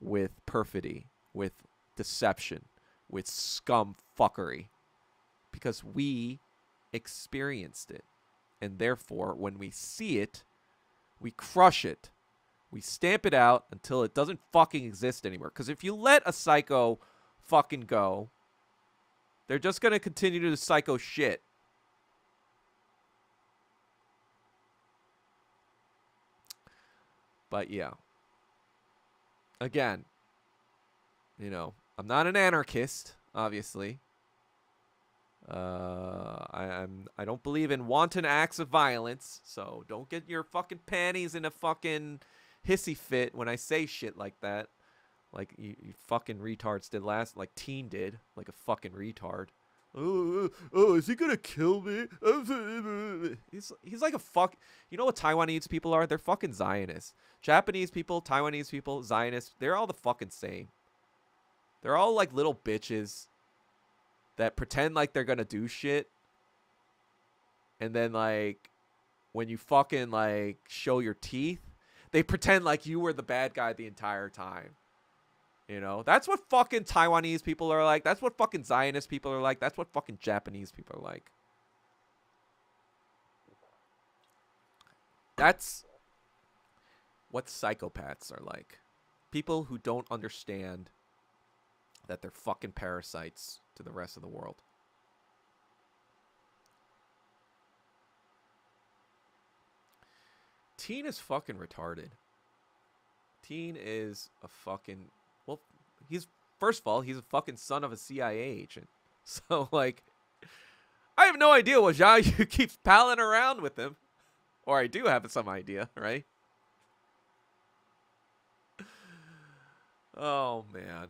S1: with perfidy, with deception, with scum fuckery, because we experienced it. And therefore, when we see it, we crush it. We stamp it out until it doesn't fucking exist anymore. Because if you let a psycho fucking go, they're just going to continue to do psycho shit. But yeah. Again, you know, I'm not an anarchist, obviously. I don't believe in wanton acts of violence, so don't get your fucking panties in a fucking hissy fit when I say shit like that. like you fucking retards did last, like Teen did, like a fucking retard. Oh, is he gonna kill me? He's like a fuck. You know what Taiwanese people are? They're fucking Zionists. Japanese people, Taiwanese people, Zionists. They're all the fucking same. They're all like little bitches that pretend like they're gonna do shit, and then like when you fucking like show your teeth, they pretend like you were the bad guy the entire time. You know, that's what fucking Taiwanese people are like. That's what fucking Zionist people are like. That's what fucking Japanese people are like. That's what psychopaths are like. People who don't understand that they're fucking parasites to the rest of the world. Teen is fucking retarded. Teen is a fucking... Well, he's... First of all, he's a fucking son of a CIA agent. So, like... I have no idea what Zhao Yu keeps palling around with him. Or I do have some idea, right? Oh, man.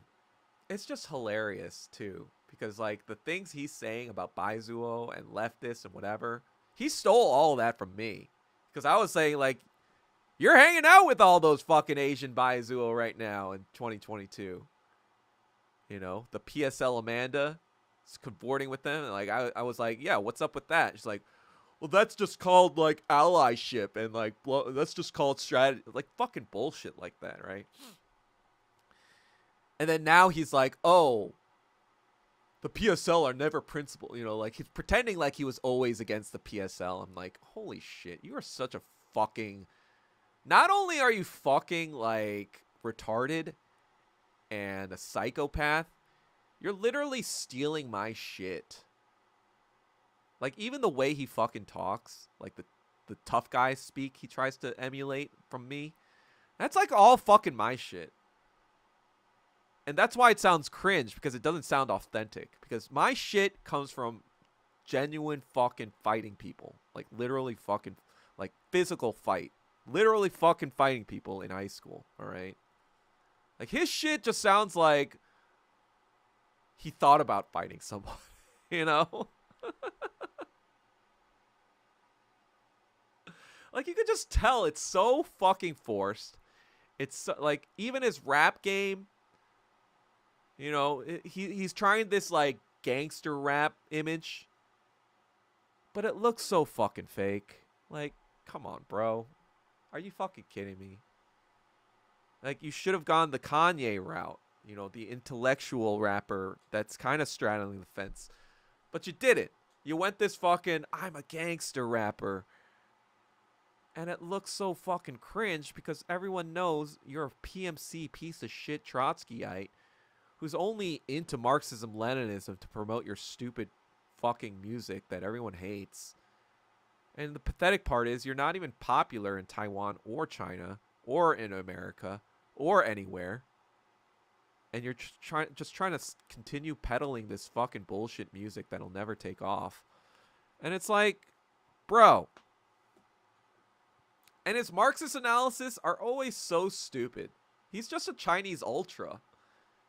S1: It's just hilarious, too. Because, like, the things he's saying about Baizuo and leftists and whatever, he stole all of that from me. Because I was saying, like, you're hanging out with all those fucking Asian Baizuo right now in 2022. You know, the PSL Amanda is cavorting with them. And, like, I was like, yeah, what's up with that? She's like, well, that's just called, like, allyship. And, like, that's just called strategy. Like, fucking bullshit like that, right? And then now he's like, oh, the PSL are never principled. You know, like, he's pretending like he was always against the PSL. I'm like, holy shit, you are such a fucking... Not only are you fucking, like, retarded and a psychopath, you're literally stealing my shit. Like, even the way he fucking talks, like the tough guy speak he tries to emulate from me, that's, like, all fucking my shit. And that's why it sounds cringe, because it doesn't sound authentic. Because my shit comes from genuine fucking fighting people. Like, literally fucking, like, physical fight. Literally fucking fighting people in high school, alright? Like, his shit just sounds like he thought about fighting someone, you know? Like, you could just tell it's so fucking forced. It's, so, like, even his rap game, you know, he's trying this, like, gangster rap image. But it looks so fucking fake. Like, come on, bro. Are you fucking kidding me? Like, you should have gone the Kanye route. You know, the intellectual rapper that's kind of straddling the fence. But you didn't. You went this fucking, I'm a gangster rapper. And it looks so fucking cringe because everyone knows you're a PMC piece of shit Trotskyite who's only into Marxism-Leninism to promote your stupid fucking music that everyone hates. And the pathetic part is you're not even popular in Taiwan or China or in America or anywhere. And you're just trying to continue peddling this fucking bullshit music that'll never take off. And it's like, bro. And his Marxist analysis are always so stupid. He's just a Chinese ultra.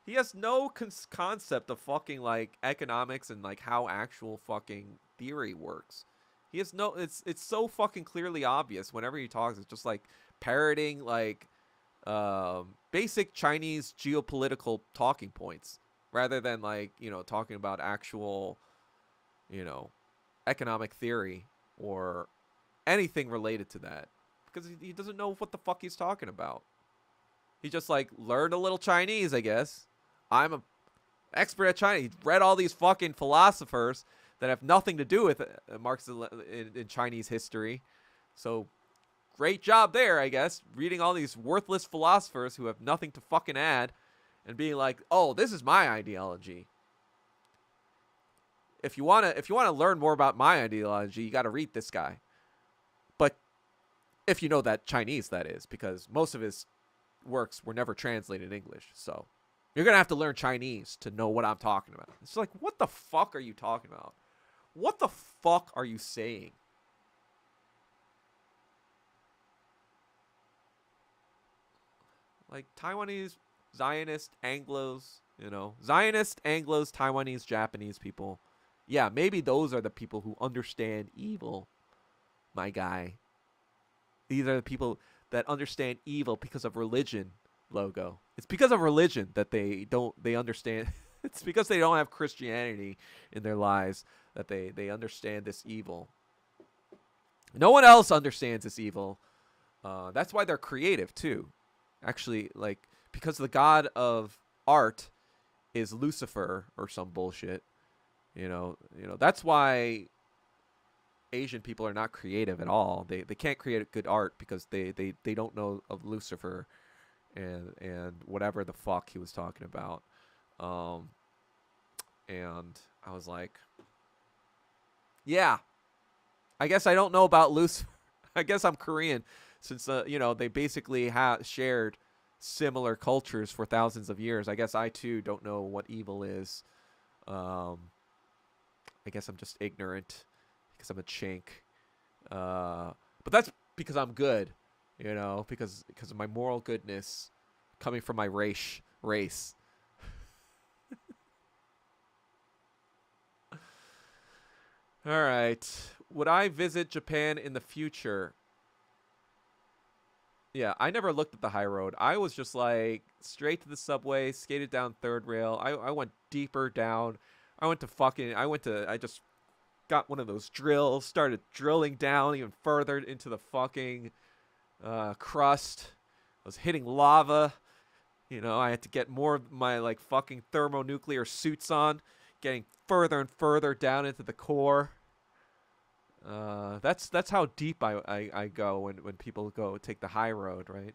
S1: He has no concept of fucking, like, economics and, like, how actual fucking theory works. He has no... It's so fucking clearly obvious whenever he talks. It's just, like, parroting, like, basic Chinese geopolitical talking points. Rather than, like, you know, talking about actual, you know, economic theory or anything related to that. Because he doesn't know what the fuck he's talking about. He just, like, learned a little Chinese, I guess. I'm an expert at China. He read all these fucking philosophers that have nothing to do with Marxism in Chinese history. So, great job there, I guess. Reading all these worthless philosophers who have nothing to fucking add and being like, oh, this is my ideology. If you wanna learn more about my ideology, you gotta read this guy. But if you know that Chinese, that is, because most of his works were never translated in English, so you're gonna have to learn Chinese to know what I'm talking about. It's like, what the fuck are you talking about? What the fuck are you saying? Like, Taiwanese Zionist Anglos, Zionist Anglos, Taiwanese, Japanese people. Yeah, maybe those are the people who understand evil, my guy. These are the people that understand evil because of religion, logo. It's because of religion that they understand. It's because they don't have Christianity in their lives that they understand this evil. No one else understands this evil. That's why they're creative too. Actually, like, because the god of art is Lucifer or some bullshit. That's why Asian people are not creative at all. They can't create good art because they don't know of Lucifer and whatever the fuck he was talking about. And I was like, yeah, I guess I don't know about Lucifer. I guess I'm Korean since they basically shared similar cultures for thousands of years. I guess I too don't know what evil is. I guess I'm just ignorant because I'm a chink. But that's because I'm good, because of my moral goodness coming from my race. All right. Would I visit Japan in the future? Yeah, I never looked at the high road. I was just like straight to the subway, skated down third rail. I went deeper down. I just got one of those drills, started drilling down even further into the fucking crust. I was hitting lava. I had to get more of my like fucking thermonuclear suits on, getting further and further down into the core. That's how deep I go when people go take the high road, right?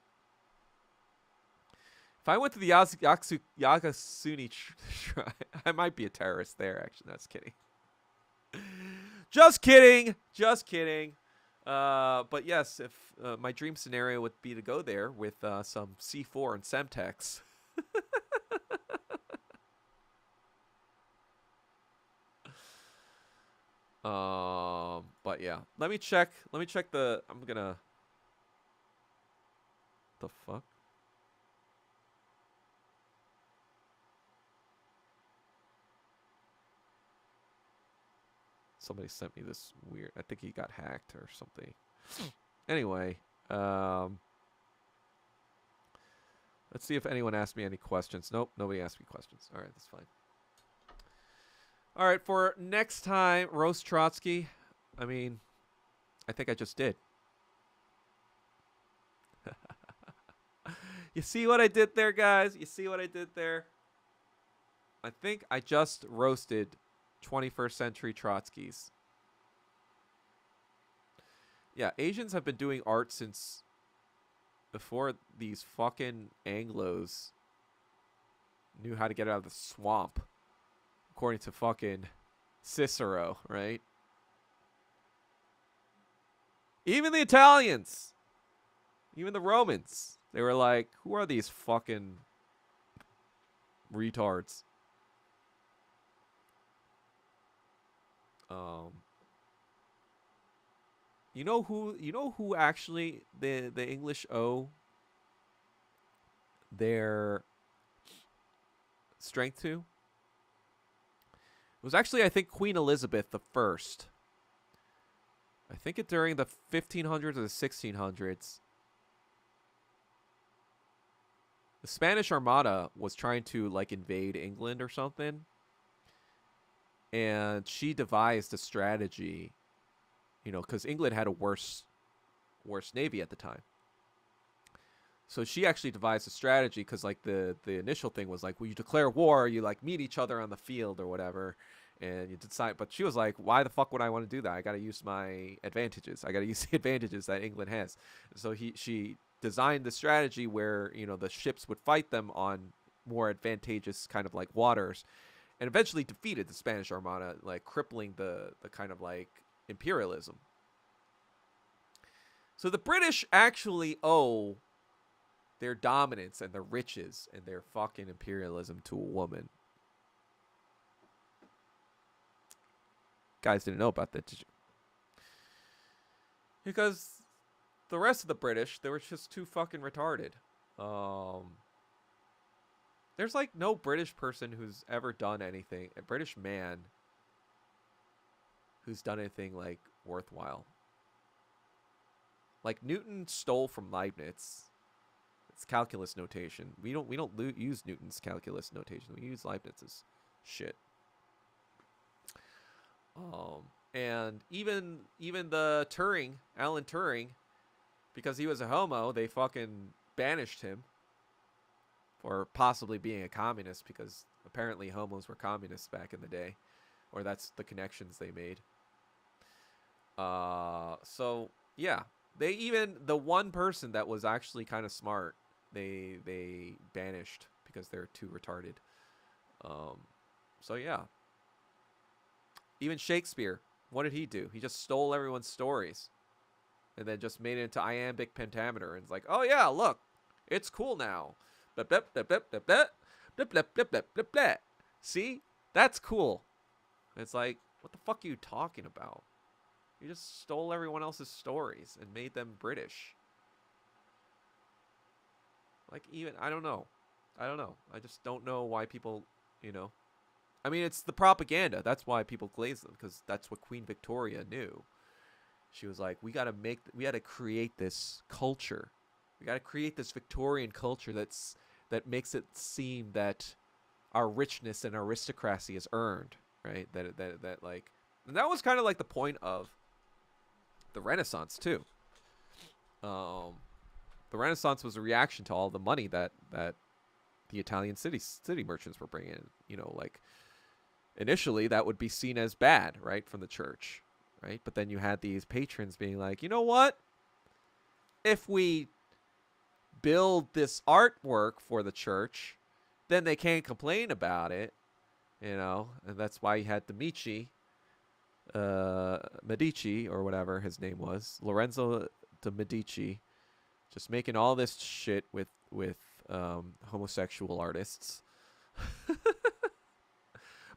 S1: If I went to the Yagasuni shrine, I might be a terrorist there. Actually, no, just kidding. Just kidding. Just kidding. But yes, if my dream scenario would be to go there with some C4 and Semtex. But yeah, let me check. I'm gonna. The fuck? Somebody sent me this weird. I think he got hacked or something. Anyway, let's see if anyone asked me any questions. Nope, nobody asked me questions. All right, that's fine. All right, for next time, roast Trotsky. I mean, I think I just did. You see what I did there, guys? You see what I did there? I think I just roasted 21st century Trotskys. Yeah, Asians have been doing art since before these fucking Anglos knew how to get out of the swamp. According to fucking Cicero, right? Even the Italians, even the Romans, they were like, who are these fucking retards? You know who actually the English owe their strength to? It was actually, I think, Queen Elizabeth the First. I think it during the 1500s or the 1600s. The Spanish Armada was trying to like invade England or something. And she devised a strategy, because England had a worse navy at the time. So she actually devised a strategy because like the initial thing was like, well, you declare war, you like meet each other on the field or whatever, and you decide. But she was like, why the fuck would I want to do that? I got to use my advantages. I got to use the advantages that England has. So she designed the strategy where the ships would fight them on more advantageous kind of like waters, and eventually defeated the Spanish Armada, like crippling the kind of like imperialism. So the British actually owe their dominance and their riches and their fucking imperialism to a woman. Guys didn't know about that, did you? Because the rest of the British, they were just too fucking retarded. There's like no British person who's ever done anything, a British man who's done anything like worthwhile. Like Newton stole from Leibniz. It's calculus notation. We don't use Newton's calculus notation. We use Leibniz's shit. And even the Alan Turing, because he was a homo, they fucking banished him for possibly being a communist, because apparently homos were communists back in the day, or that's the connections they made. So yeah, the one person that was actually kind of smart, they banished because they're too retarded. So yeah. Even Shakespeare, what did he do? He just stole everyone's stories and then just made it into iambic pentameter. And it's like, oh yeah, look, it's cool now. See? That's cool. It's like, what the fuck are you talking about? You just stole everyone else's stories and made them British. Like, even, I don't know. I just don't know why people, I mean, it's the propaganda. That's why people glaze them, because that's what Queen Victoria knew. She was like, we got to create this culture. We got to create this Victorian culture that makes it seem that our richness and aristocracy is earned, right? That like, and that was kind of like the point of the Renaissance too. The Renaissance was a reaction to all the money that the Italian city merchants were bringing in. Like, initially that would be seen as bad, right, from the church, right? But then you had these patrons being like, you know what? If we build this artwork for the church, then they can't complain about it, and that's why you had the Medici, or whatever his name was, Lorenzo de Medici, just making all this shit with homosexual artists.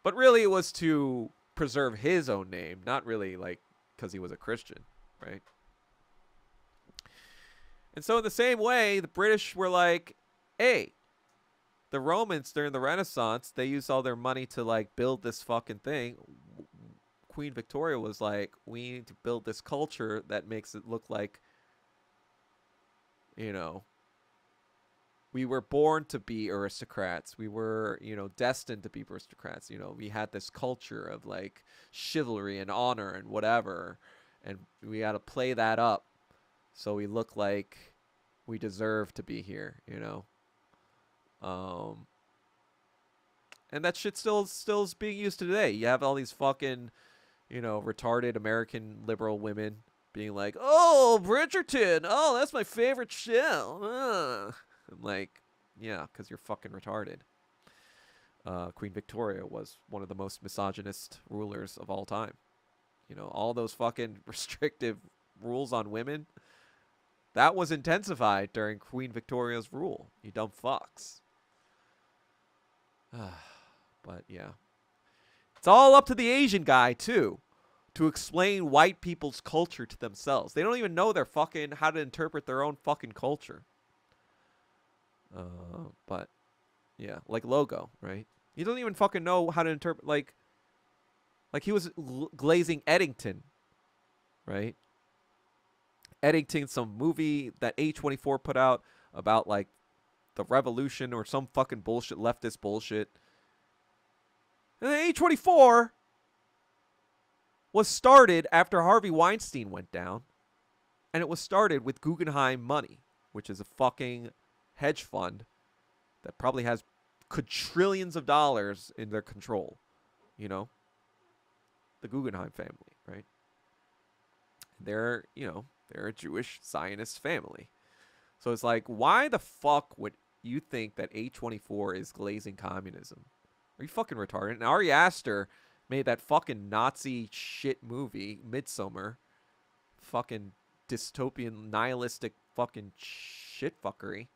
S1: But really, it was to preserve his own name, not really like because he was a Christian, right? And so in the same way, the British were like, hey, the Romans during the Renaissance, they used all their money to like build this fucking thing. Queen Victoria was like, we need to build this culture that makes it look like, we were born to be aristocrats. We were, destined to be aristocrats. We had this culture of like chivalry and honor and whatever. And we got to play that up so we look like we deserve to be here, And that shit still is being used today. You have all these fucking, retarded American liberal women being like, oh, Bridgerton. Oh, that's my favorite show. I'm like, yeah, because you're fucking retarded. Queen Victoria was one of the most misogynist rulers of all time. All those fucking restrictive rules on women, that was intensified during Queen Victoria's rule. You dumb fucks. But yeah. It's all up to the Asian guy, too, to explain white people's culture to themselves. They don't even know how to interpret their own fucking culture. But yeah, like Logo, right? He doesn't even fucking know how to interpret, like he was glazing Eddington, right? Eddington, some movie that A24 put out about like the revolution or some fucking bullshit, leftist bullshit. And then A24 was started after Harvey Weinstein went down, and it was started with Guggenheim money, which is a fucking hedge fund that probably has quadrillions of dollars in their control. The Guggenheim family, right? They're a Jewish Zionist family. So it's like, why the fuck would you think that A24 is glazing communism? Are you fucking retarded? And Ari Aster made that fucking Nazi shit movie, Midsummer. Fucking dystopian, nihilistic fucking shit fuckery.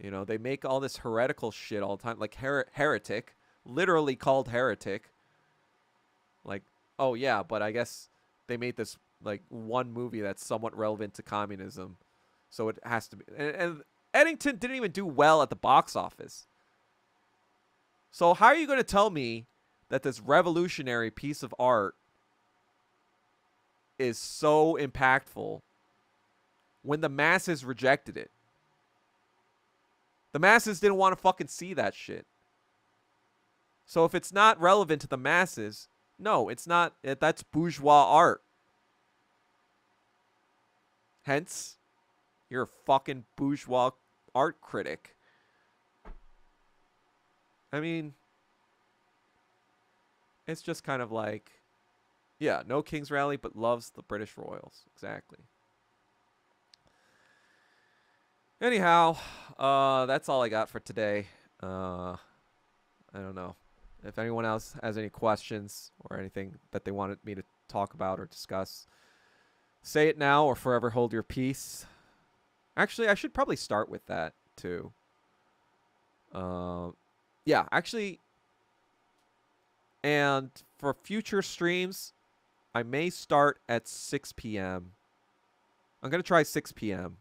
S1: They make all this heretical shit all the time. Like Heretic. Literally called Heretic. Like, oh yeah, but I guess they made this like one movie that's somewhat relevant to communism. So it has to be. And Eddington didn't even do well at the box office. So how are you going to tell me that this revolutionary piece of art is so impactful when the masses rejected it? The masses didn't want to fucking see that shit. So if it's not relevant to the masses, no, it's not. That's bourgeois art. Hence, you're a fucking bourgeois art critic. I mean, it's just kind of like, yeah, no King's Rally, but loves the British Royals. Exactly. Anyhow, that's all I got for today. I don't know. If anyone else has any questions or anything that they wanted me to talk about or discuss, say it now or forever hold your peace. Actually, I should probably start with that too. Yeah, actually, and for future streams, I may start at 6 p.m. I'm going to try 6 p.m.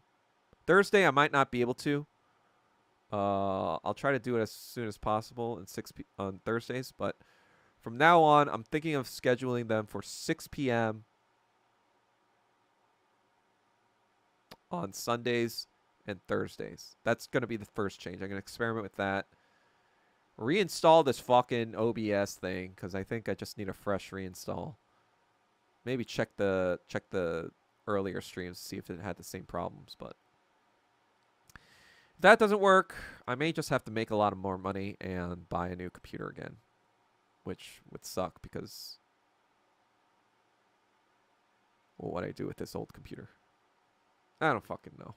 S1: Thursday, I might not be able to. I'll try to do it as soon as possible and on Thursdays, but from now on, I'm thinking of scheduling them for 6 p.m. on Sundays and Thursdays. That's going to be the first change. I'm going to experiment with that. Reinstall this fucking OBS thing because I think I just need a fresh reinstall. Maybe check the earlier streams to see if it had the same problems, but if that doesn't work, I may just have to make a lot of more money and buy a new computer again, which would suck because, well, what do I do with this old computer? I don't fucking know.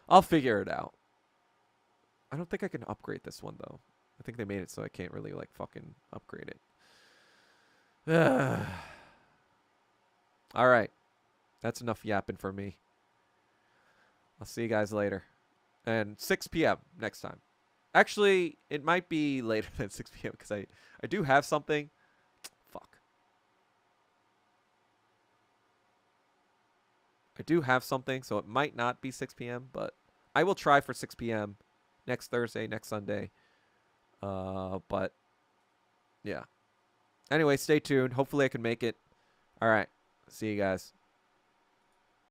S1: I'll figure it out. I don't think I can upgrade this one though. I think they made it so I can't really like fucking upgrade it. All right. That's enough yapping for me. I'll see you guys later. And 6 p.m. next time. Actually, it might be later than 6 p.m. because I do have something. Fuck. I do have something, so it might not be 6 p.m., but I will try for 6 p.m. next Thursday, next Sunday. But yeah. Anyway, stay tuned. Hopefully I can make it. All right. See you guys.